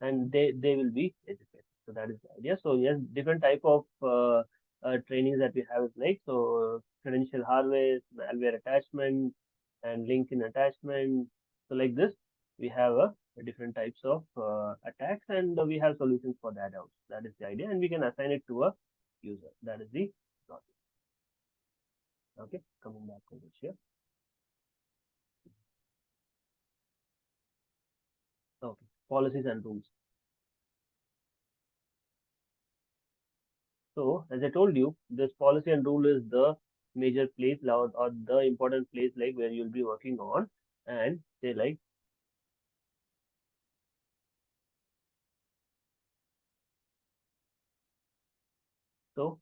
and they will be educated. So that is the idea. So yes, different type of trainings that we have is like, so credential harvest, malware attachment, and LinkedIn attachment. So like this, we have a different types of attacks, and we have solutions for that out. That is the idea, and we can assign it to a user. That is the logic. Okay, coming back over here. Okay, policies and rules. So as I told you, this policy and rule is the major place or the important place like where you'll be working on, and say like, so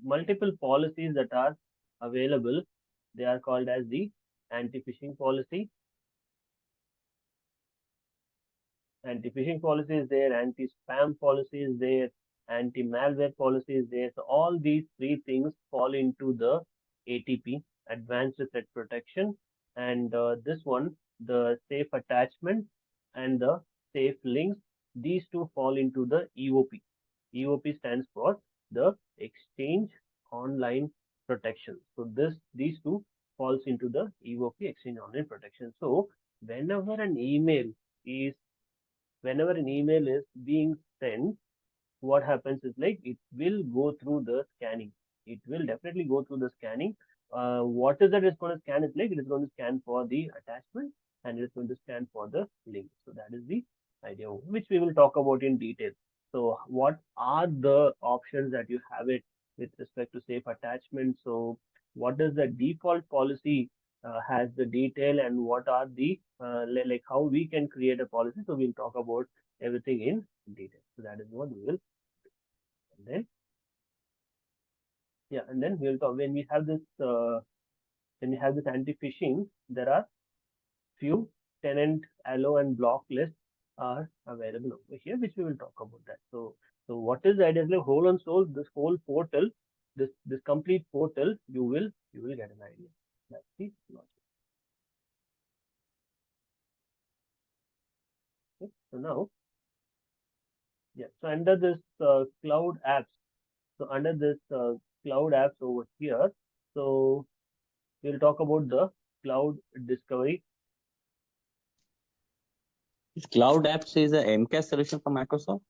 multiple policies that are available, they are called as the anti-phishing policy. Anti-phishing policy is there, anti-spam policy is there, anti-malware policy is there. So all these three things fall into the ATP, Advanced Threat Protection, and this one, the safe attachment and the safe links. These two fall into the EOP. EOP stands for the Exchange Online Protection. So these two falls into the EOP, Exchange Online Protection. So whenever an email is whenever an email is being sent, what happens is like it will go through the scanning. It will definitely go through the scanning. What is that it's going to scan? Is like it is going to scan for the attachment, and it is going to scan for the link. So that is the idea, which we will talk about in detail. So what are the options that you have it with respect to safe attachment? So what is the default policy has the detail, and what are the like how we can create a policy? So we'll talk about everything in detail. So that is what we will. And then yeah, and then we'll talk when we have this anti-phishing. There are few tenant allow and block lists are available over here, which we will talk about that. So what is the idea? Like whole and soul, this whole portal, this complete portal, you will get an idea. That's the logic. Okay. So now, yeah. So under this cloud apps, so under this cloud apps over here, so we'll talk about the cloud discovery. This cloud apps is a MCAS solution from Microsoft.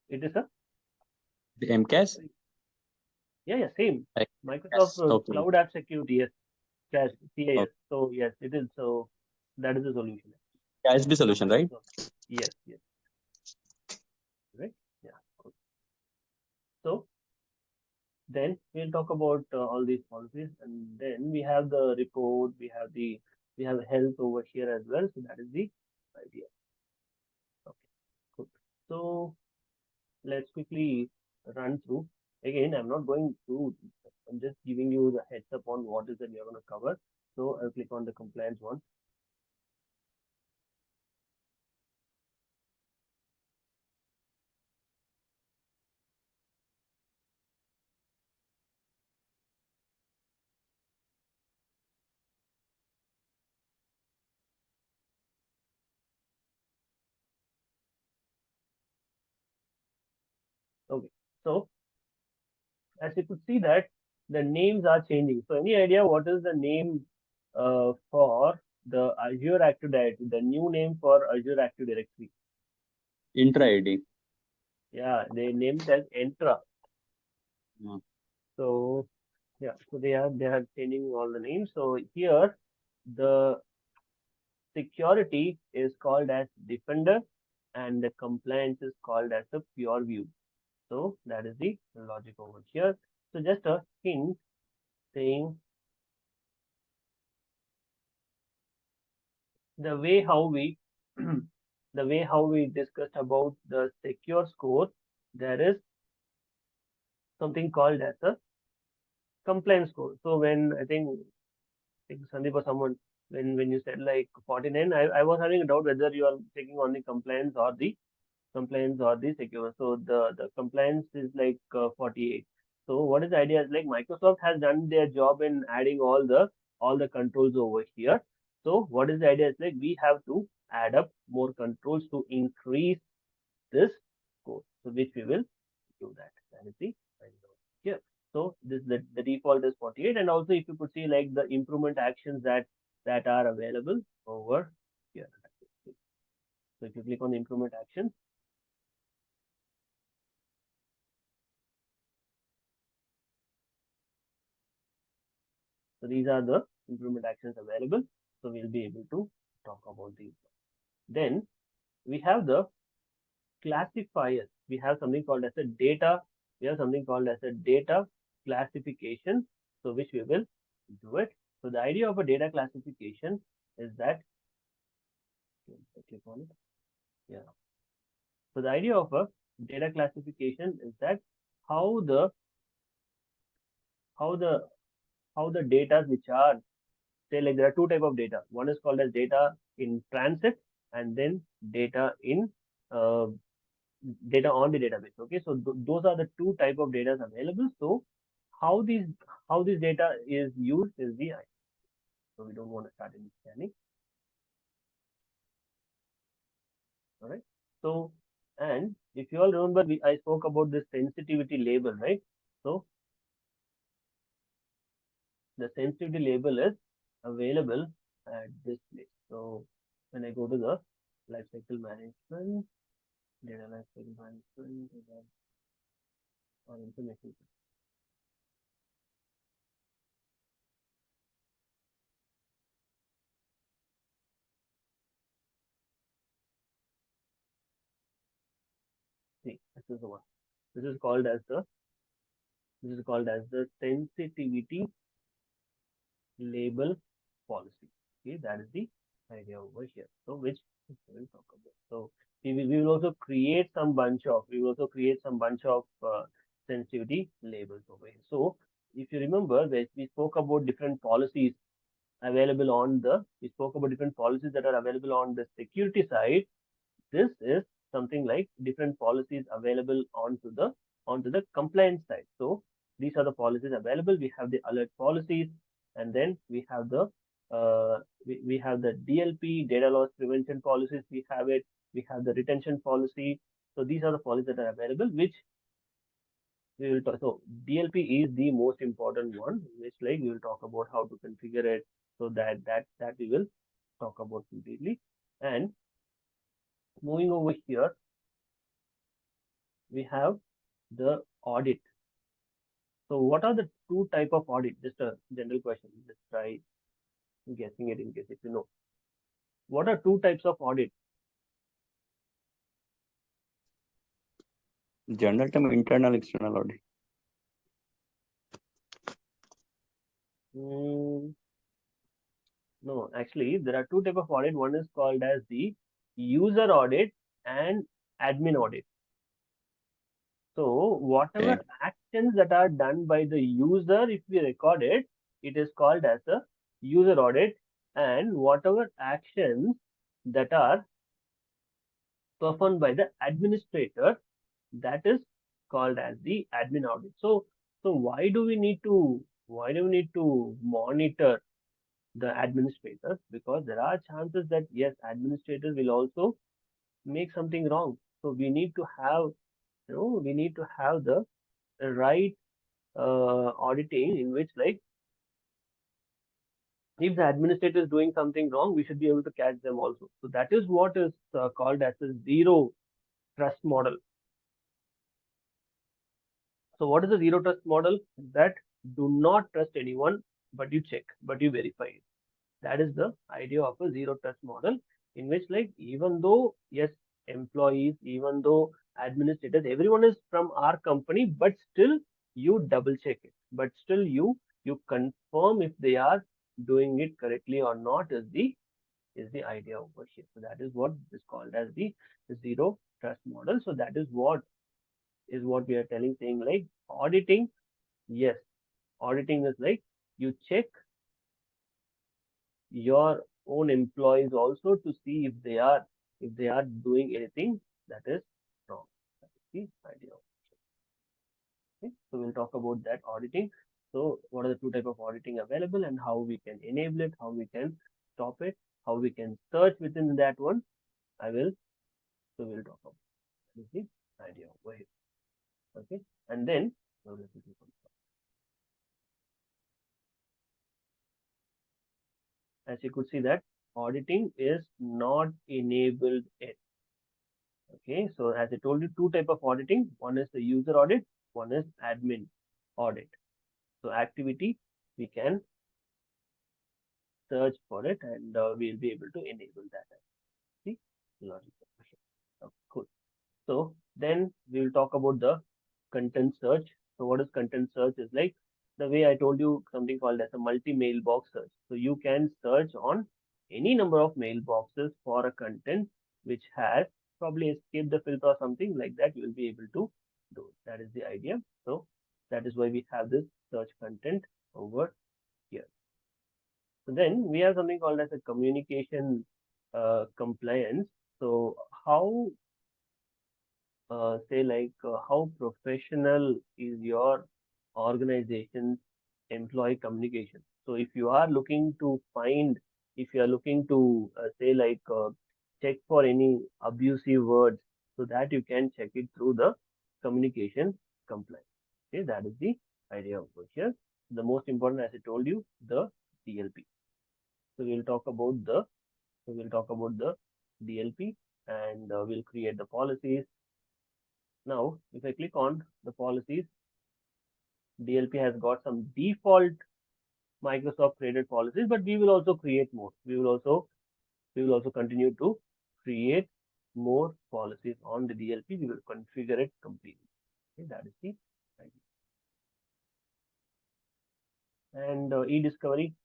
It is a The MCAS. yeah, same. Like, Microsoft yes, okay. Cloud App Security, yes. CAS, CAS. Okay. So yes, it is. So that is the solution. CASB solution, right? Yes, yes. Right. Yeah. Okay. So then we'll talk about all these policies, and then we have the report. We have health over here as well. So that is the idea. Okay. Good. So let's quickly run through. Again, I'm not going through. I'm just giving you the heads up on what is that we are going to cover. So I'll click on the compliance one. Okay. So as you could see that the names are changing. So any idea what is the name for the Azure Active Directory, the new name for Azure Active Directory? Intra ID. Yeah, they named it as Entra. Yeah. So yeah, so they are changing all the names. So here the security is called as Defender, and the compliance is called as a Pure View. So that is the logic over here. So just a hint saying the way how we the way how we discussed about the secure score, there is something called as a compliance score. So when I think Sandeep or someone when you said like 49, I was having a doubt whether you are taking on the compliance or the secure. So the compliance is like 48. So what is the idea is like Microsoft has done their job in adding all the controls over here. So what is the idea is like we have to add up more controls to increase this score. So which we will do that. That is the idea here. So this the default is 48, and also if you could see like the improvement actions that are available over here. So if you click on the improvement actions, so these are the improvement actions available. So we'll be able to talk about these. Then we have the classifiers. We have something called as a data. We have something called as a data classification. So which we will do it. So the idea of a data classification is that click on it. Yeah. So the idea of a data classification is that how the how the how the data which are say like there are two type of data. One is called as data in transit, and then data in uh, data on the database. Okay, so those are the two type of data available. So how this data is used is the idea. So we don't want to start any scanning. All right. So and if you all remember, I spoke about this sensitivity label, right? So the sensitivity label is available at this place. So when I go to the lifecycle management, data lifecycle management, or information. See, this is the one. This is called as the sensitivity label policy. Okay, that is the idea over here. So which we will talk about. So we will also create some bunch of sensitivity labels over here. So if you remember, we spoke about different policies available on the different policies that are available on the security side. This is something like different policies available onto the compliance side. So these are the policies available. We have the alert policies, and then we have the we have the DLP, data loss prevention policies. We have it. We have the retention policy. So these are the policies that are available, which we will talk. So DLP is the most important one, which like we will talk about how to configure it. So that we will talk about completely. And moving over here, we have the audit. So what are the two type of audit? Just a general question. Let's try guessing it in case if you know. What are two types of audit? General term, internal, external audit. No, actually, there are two type of audit. One is called as the user audit and admin audit. So whatever actions that are done by the user, if we record it, it is called as a user audit, and whatever actions that are performed by the administrator, that is called as the admin audit. So why do we need to monitor the administrators? Because there are chances that yes, administrators will also make something wrong. So we need to have the right auditing, in which like if the administrator is doing something wrong, we should be able to catch them also. So that is what is called as a zero trust model. So what is the zero trust model? That do not trust anyone, but you check, but you verify it. That is the idea of a zero trust model, in which like even though yes, employees, even though administrators, everyone is from our company, but still you double check it, but still you confirm if they are doing it correctly or not, is the idea over here. So that is what is called as the zero trust model. So that is what we are telling, saying like auditing. Yes, auditing is like you check your own employees also to see if they are doing anything that is wrong. That is the idea. Okay, so we'll talk about that auditing. So what are the two type of auditing available, and how we can enable it, how we can stop it, how we can search within that one. So we'll talk about that. Is the idea over here. Okay, and then as you could see that auditing is not enabled yet. Okay, so as I told you, two type of auditing. One is the user audit, one is admin audit. So activity, we can search for it, and we'll be able to enable that. See, logic. Okay, cool. So then we will talk about the content search. So what is content search? Is like the way I told you, something called as a multi-mailbox search. So you can search on any number of mailboxes for a content which has probably escaped the filter or something like that. You will be able to do it. That is the idea. So that is why we have this search content over here. So then we have something called as a communication compliance. So how say like how professional is your organization's employee communication? So if you are looking to say like check for any abusive words, so that you can check it through the communication compliance. Okay, that is the idea over here. The most important, as I told you, the DLP. So we'll talk about the DLP, and we'll create the policies. Now, if I click on the policies, DLP has got some default Microsoft created policies, but we will also create more. We will also continue to create more policies on the DLP. We will configure it completely. Okay, that is the idea. And e-discovery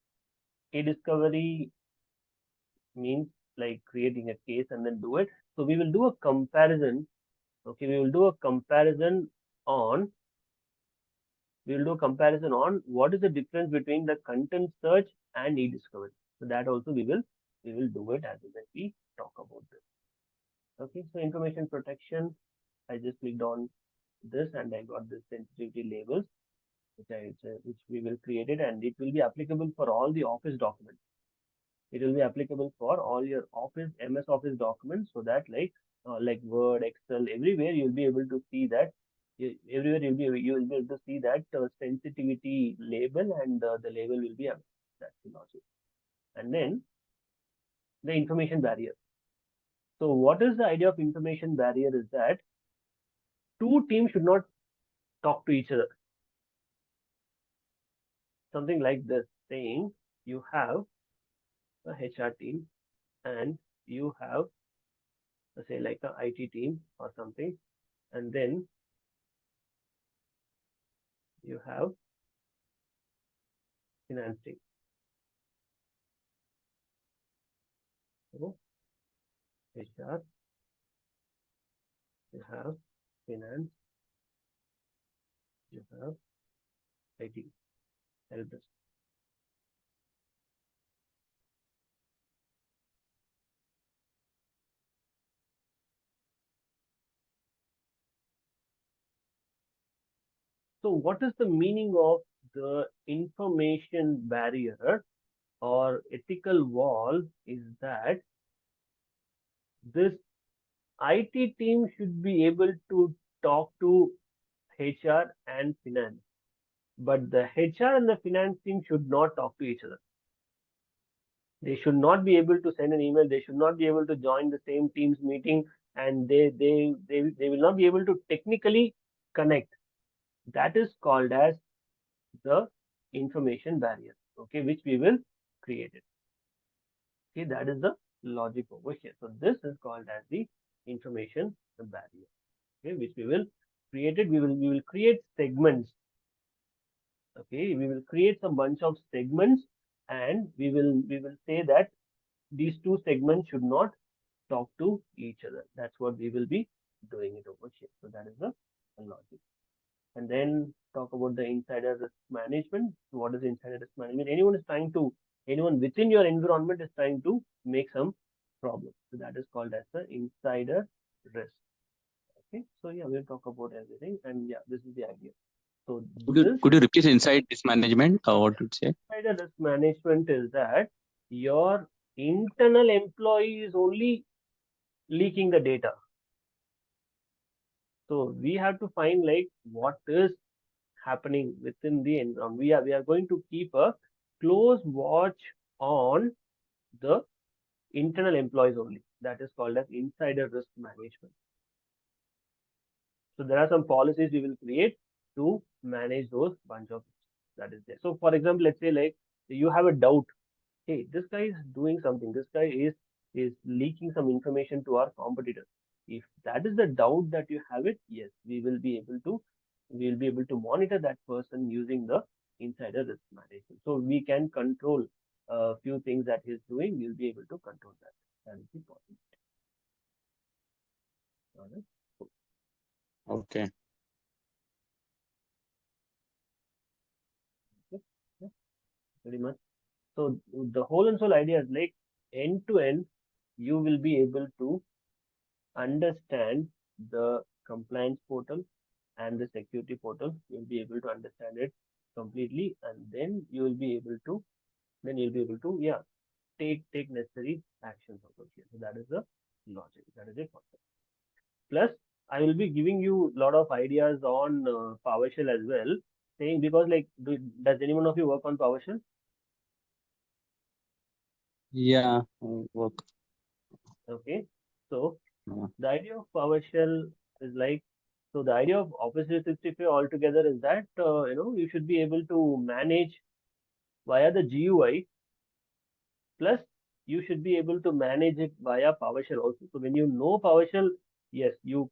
means like creating a case and then do it. So we will do a comparison. Okay, we will do a comparison on what is the difference between the content search and e-discovery. So that also we will do it as we talk about this. Okay, so information protection, I just clicked on this and I got this sensitivity labels, which we will create it, and it will be applicable for all the Office documents. It will be applicable for all your Office, MS Office documents, so that like Word, Excel, everywhere you'll be able to see that. Everywhere you will be able to see that sensitivity label, and the label will be available. That's the logic. And then the information barrier. So what is the idea of information barrier is that two teams should not talk to each other. Something like this, saying you have a HR team and you have, let's say, like a IT team or something, and then you have finance team. So HR, you have finance, you have IT, help desk. So what is the meaning of the information barrier or ethical wall is that this IT team should be able to talk to HR and finance, but the HR and the finance team should not talk to each other. They should not be able to send an email. They should not be able to join the same Teams meeting, and they will not be able to technically connect. That is called as the information barrier. Okay, which we will create it. Okay, that is the logic over here. So this is called as the information barrier. Okay, which we will create it. We will create segments. Okay, we will create some bunch of segments, and we will say that these two segments should not talk to each other. That's what we will be doing it over here. So that is the logic. And then talk about the insider risk management. What is insider risk management? Anyone within your environment is trying to make some problem. So that is called as the insider risk. Okay. So yeah, we'll talk about everything, and yeah, this is the idea. So could you repeat inside risk management? What would say? Insider risk management is that your internal employee is only leaking the data. So we have to find like what is happening within the environment. We are going to keep a close watch on the internal employees only. That is called as insider risk management. So there are some policies we will create to manage those bunch of that is there. So for example, let's say like you have a doubt. Hey, this guy is doing something. This guy is leaking some information to our competitors. If that is the doubt that you have it, yes, we will be able to monitor that person using the insider risk management. So we can control a few things that he's doing. We'll be able to control that. That is the possibility. All right. Okay. Yeah, pretty much. So the whole and sole idea is like end to end, you will be able to understand the compliance portal and the security portal. You'll be able to understand it completely, and then you will be able to yeah, take necessary actions over here. So that is the logic. That is it. Plus, I will be giving you a lot of ideas on PowerShell as well. Saying because like, does anyone of you work on PowerShell? Yeah, work. Okay, so Yeah. the idea of PowerShell is like, so the idea of Office 365 altogether is that you should be able to manage via the GUI. Plus, you should be able to manage it via PowerShell also. So when you know PowerShell, yes, you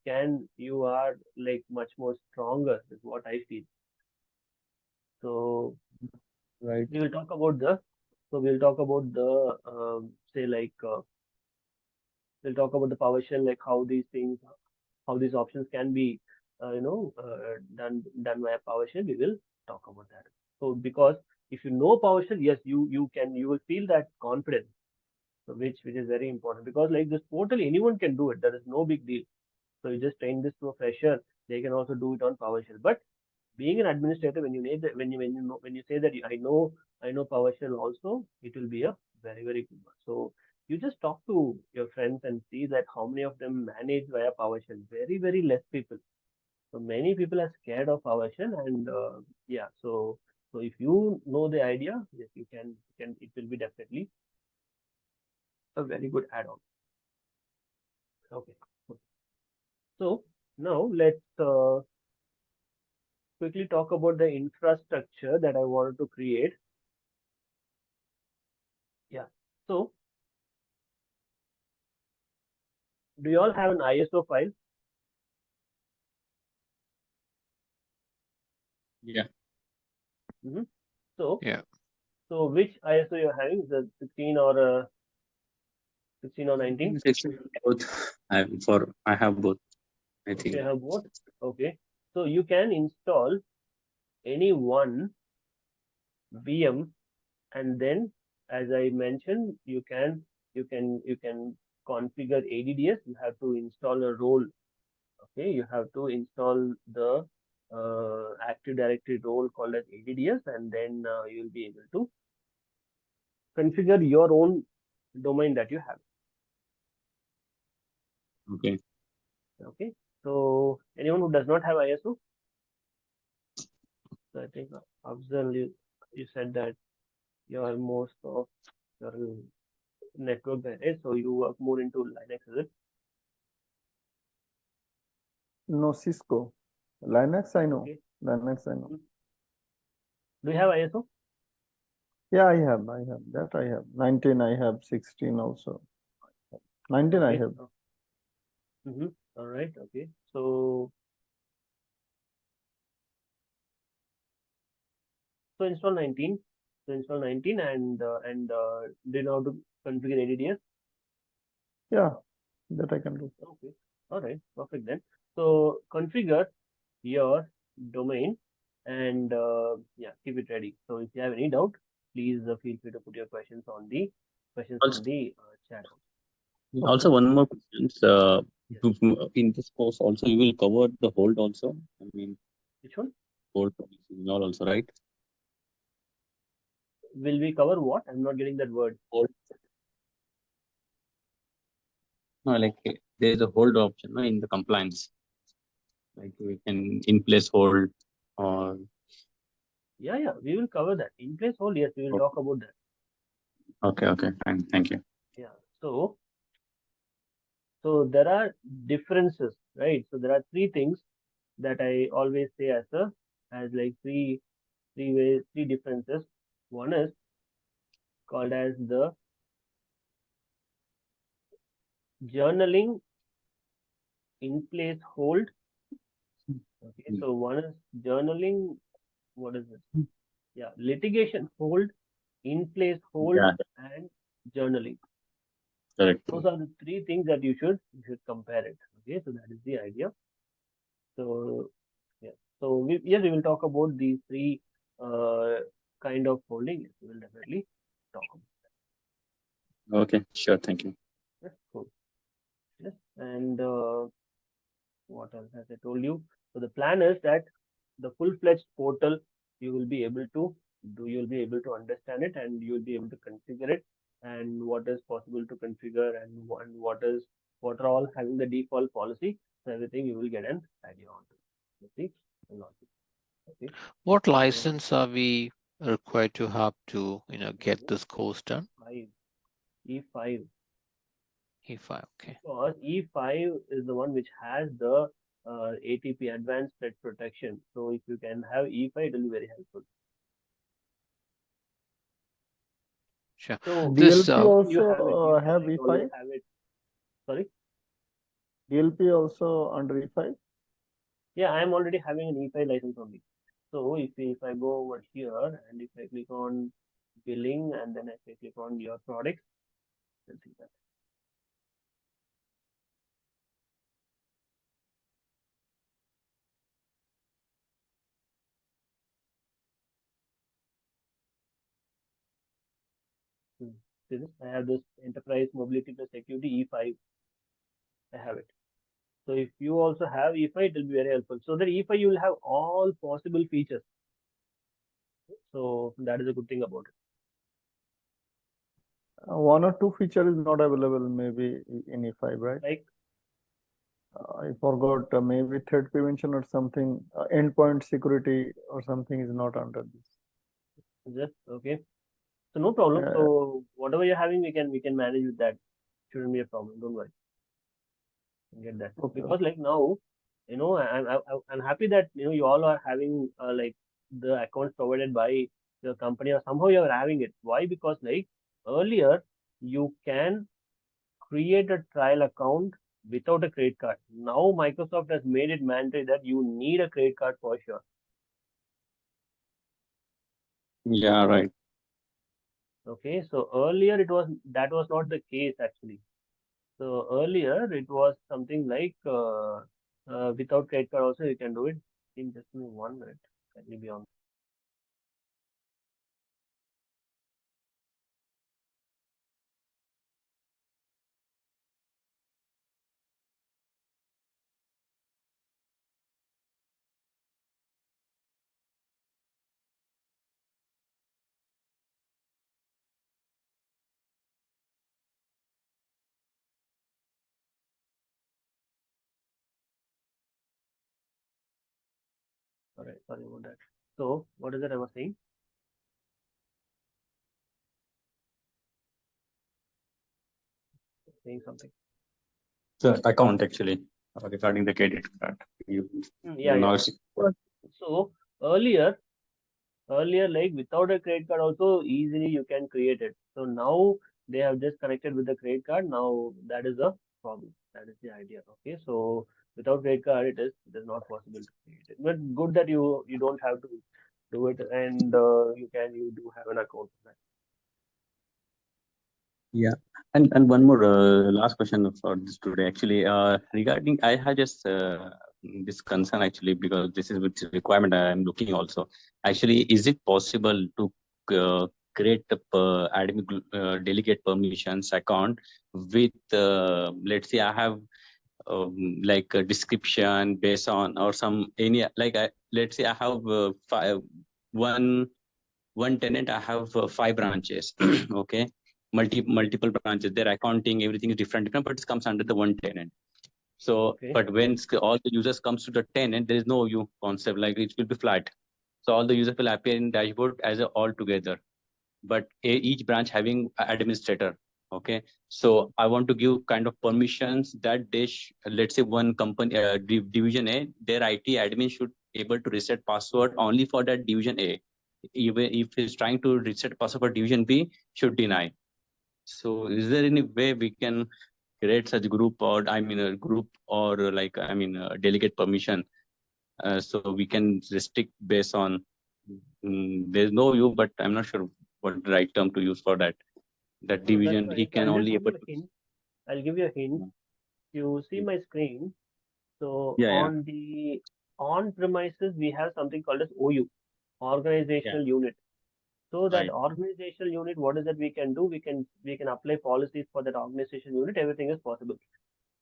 are like much more stronger is what I feel. So Right. we will talk about the say like we'll talk about the PowerShell, like how these things, how these options can be done via PowerShell. We will talk about that. So because if you know PowerShell, yes, you will feel that confidence. So which is very important, because like this portal, anyone can do it. There is no big deal. So you just train this to a fresher, they can also do it on PowerShell. But being an administrator, when you need that, when you say that I know PowerShell also, it will be a very very good one. So you just talk to your friends and see that how many of them manage via PowerShell. Very very less people. So many people are scared of PowerShell, and yeah. So if you know the idea, yes, you can. It will be definitely a very good add-on. Okay. So now let's quickly talk about the infrastructure that I wanted to create. Yeah. So do you all have an ISO file? Yeah. Mm-hmm. So Yeah. so which ISO you're having? The 16 or 16 or 19? Both. I have both, I Okay, think. you have both. Okay. So you can install any one VM, and then, as I mentioned, you can configure ADDS. You have to install a role. Okay, you have to install the Active Directory role called as ADDS, and then you'll be able to configure your own domain that you have. Okay. Okay, so anyone who does not have ISO, so I think Afzal, you said that you are most of your network guy, right? So you work more into Linux, is it? No, Cisco. Linux, I know. Okay. Linux, I know. Do you have ISO? Yeah, I have. That I have. 19, I have 16 also. 19, I Okay. have. Mm-hmm. All right. Okay. So install 19. So install 19 and do you know how to configure ADDS? Yeah, that I can do. Okay. All right. Perfect then. So configure your domain and yeah, keep it ready. So if you have any doubt, please feel free to put your questions on the Also, chat. also one more question. Yes. In this course, also you will cover the hold also. I mean, Which one? hold policy and all also, right? Will we cover what? I'm not getting that word. Hold. No, like there is a hold option, no, in the compliance. Like we can in place hold or Yeah, we will cover that. In place hold, yes, we will talk about that. okay, fine, thank you. Yeah. So there are differences, right? So there are three things that I always say as like three differences. One is called as the journaling in place hold. Okay, so one is journaling. What is it? Yeah, litigation hold, in place hold, Yeah, and journaling. correct. Those are the three things that you should compare it. Okay, so that is the idea. So yeah, so we will talk about these three uh, kind of holding. Yes, we will definitely talk about. Okay, sure, thank you. Yes, cool. Yes, and what else has I told you? So the plan is that the full-fledged portal you will be able to do. You'll be able to understand it, and you'll be able to configure it, and what is possible to configure, and what are all having the default policy. So everything you will get an idea on. You see the logic. Okay. What So license are we required to have to, get E5, this course done? E5, E5, okay. because E5 is the one which has the ATP advanced threat protection. So if you can have E5, it will be very helpful. Sure. So This DLP you have it. also You have might always E5. have it. Sorry. DLP also under E5. Yeah, I am already having an E5 license only. So if I go over here and if I click on billing and then if I click on your products, you'll see that. See this? I have this enterprise mobility plus security E5. I have it. So if you also have E5, it will be very helpful. So that E5 you will have all possible features. So that is a good thing about it. One or two feature is not available maybe in E5, right? Like I forgot, maybe threat prevention or something, endpoint security or something is not under this. just okay. So no problem. So whatever you're having, we can manage with that. Shouldn't be a problem. Don't worry. Get that. Okay. Because like now, I'm happy that you all are having like the accounts provided by your company or somehow you are having it. Why? Because like earlier you can create a trial account without a credit card. Now Microsoft has made it mandatory that you need a credit card for sure. Yeah, right. Okay, so earlier that was not the case actually. So earlier it was something like without credit card also you can do it. In just give me 1 minute. Let me be on. All right, sorry about that. So what is it I was saying? Saying something. The account actually regarding the credit card. Yeah, now yeah. it's- So earlier like without a credit card also easily you can create it. So now they have just connected with the credit card. Now that is a problem. That is the idea. Okay, so without credit card it is not possible to create it. But good that you don't have to do it and you do have an account for that. Yeah, and one more last question for this today. Actually, regarding I had just this concern actually because this is which requirement I am looking also. Actually, is it possible to create a admin delegate permissions account with let's say I have like a description based on or some any like let's say I have one tenant, I have 5 branches. Okay, multiple branches. Their accounting, everything is different, but it comes under the one tenant. So, Okay. but when all the users comes to the tenant, there is no view concept. Like it will be flat. So all the users will appear in dashboard as a all together. But each branch having administrator. Okay, so I want to give kind of permissions that they let's say one company division A, their IT admin should able to reset password only for that division A. Even if he's trying to reset password for division B, should deny. So is there any way we can create such group or I mean a group or like I mean delegate permission so we can restrict based on there's no you, but I'm not sure what the right term to use for that. That No, that's division he fine. So can I'll just only give able you a to. hint. I'll give you a hint. You see my screen. So Yeah, yeah. on the on premises we have something called as OU, organizational unit. So that Right. organizational unit, what is that we can do? We can apply policies for that organizational unit. Everything is possible.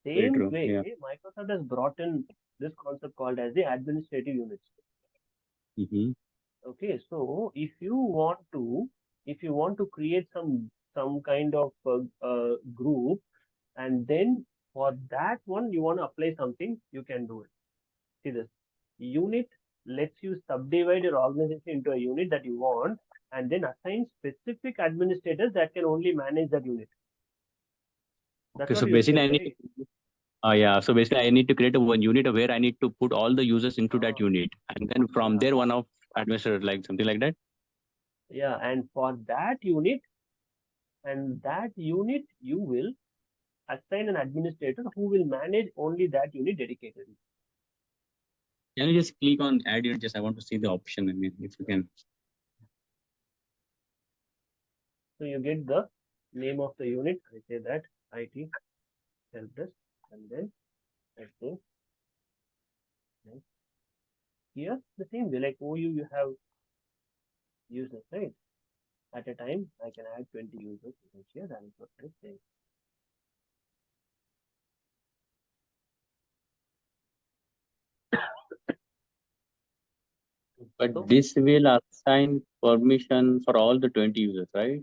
Very Same true. way, Yeah. Microsoft has brought in this concept called as the administrative units. Mm-hmm. Okay, so if you want to create some kind of group, and then for that one you want to apply something, you can do it. See this unit lets you subdivide your organization into a unit that you want, and then assign specific administrators that can only manage that unit. That's Okay, what so you basically said, I need right? to yeah, so basically I need to create a one unit where I need to put all the users into that Ah, unit, and then from yeah, there one of administrator like something like that. yeah, and for that unit and that unit you will assign an administrator who will manage only that unit dedicatedly. Can you just click on add unit? Just I want to see the option. I mean, if you can. So you get the name of the unit. I say that IT help desk, and then I say right. Here the same way like OU you have users, right? At a time I can add 20 users here. That is what I'm saying. But So this will assign permission for all the 20 users, right?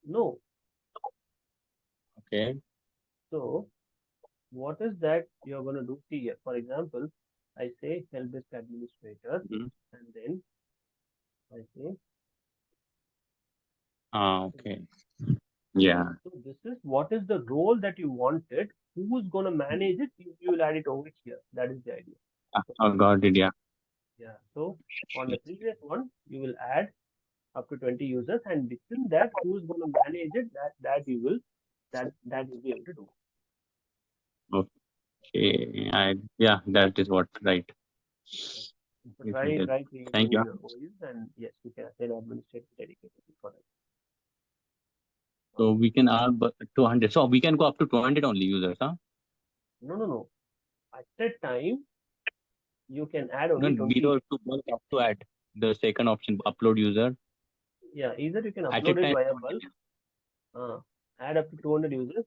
no. Okay. So what is that you're going to do? See here, for example, I say help desk administrator, Mhm. and then I say Okay. Yeah. so this is what is the role that you wanted. Who's going to manage it? You will add it over here. That is the idea. Oh, got it. Yeah. Yeah. So on the previous one, you will add up to 20 users, and within that, who's going to manage it? That you will you'll be able to do. Okay. Yeah, that is what right. So You try did. Thank creating you. your OUs, and yes, you can assign administrator dedicated for it. So we can add 200. So we can go up to 200 only users, huh? No. At that time, you can add No, only 20. below to bulk up to add the second option, upload user. Yeah, either you can At a upload it time. via bulk, add up to 200 users.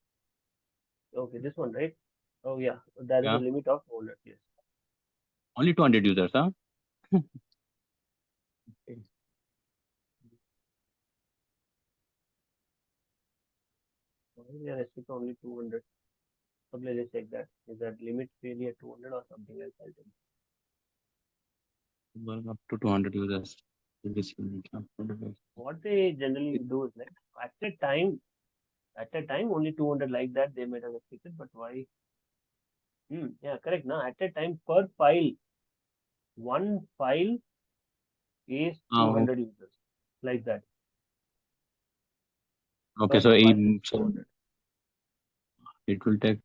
Okay, this one, right? Oh, yeah, there is a Yeah. limit of 200. Yes. Only 200 users, huh? Why we are restricted only 200? So let's just check that. Is that limit really at 200 or something else? I'll tell you. Bulk up to 200 users. This unit, upload. What they generally do is like at a time only 200 like that they might have restricted, but why? Yeah, correct. Now at a time per file, one file is Oh, 200 users like that. okay. Per So, file is so 200. it will take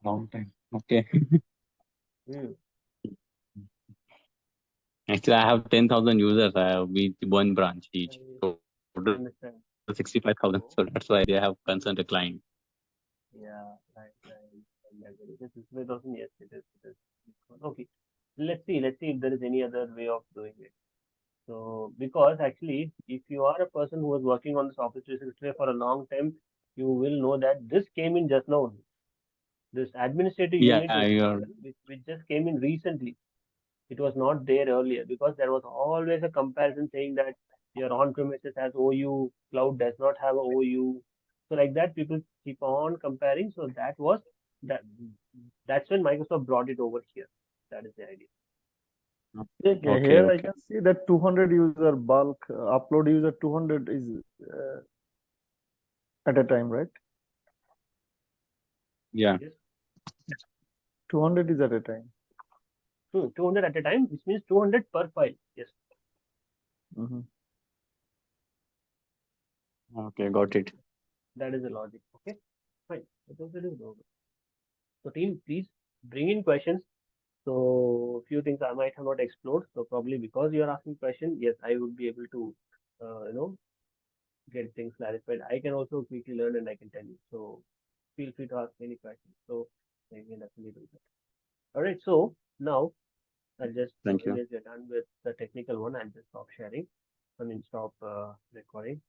long time. Okay. Hmm. Actually, I have 10,000 users. I have with one branch each. I Total understand. 65,000. So, So that's why they have concerned the client. yeah, right. This is 2000. Yes, it is. It is. Okay. Let's see if there is any other way of doing it. So, because actually, if you are a person who was working on this Office 365 for a long time, you will know that this came in just now only. This administrative Yeah, unit is you're something which just came in recently. It was not there earlier because there was always a comparison saying that your on-premises has OU, cloud does not have a OU. So like that, people keep on comparing. So that that's when Microsoft brought it over here. That is the idea. Okay, okay. here I Okay. can see that 200 user bulk upload user 200 is at a time, right? Yeah. Yes. 200 is at a time. 200 at a time, which means 200 per file. Yes. Okay, got it. That is the logic. Okay. Fine. Suppose it is over. So team, please bring in questions. So few things I might have not explored. So probably because you are asking question, yes, I would be able to, get things clarified. I can also quickly learn and I can tell you. So feel free to ask any questions. So I can definitely do that. All right. So now I'll just Thank you. once we're done with the technical one, I'll just stop sharing. I mean, stop recording.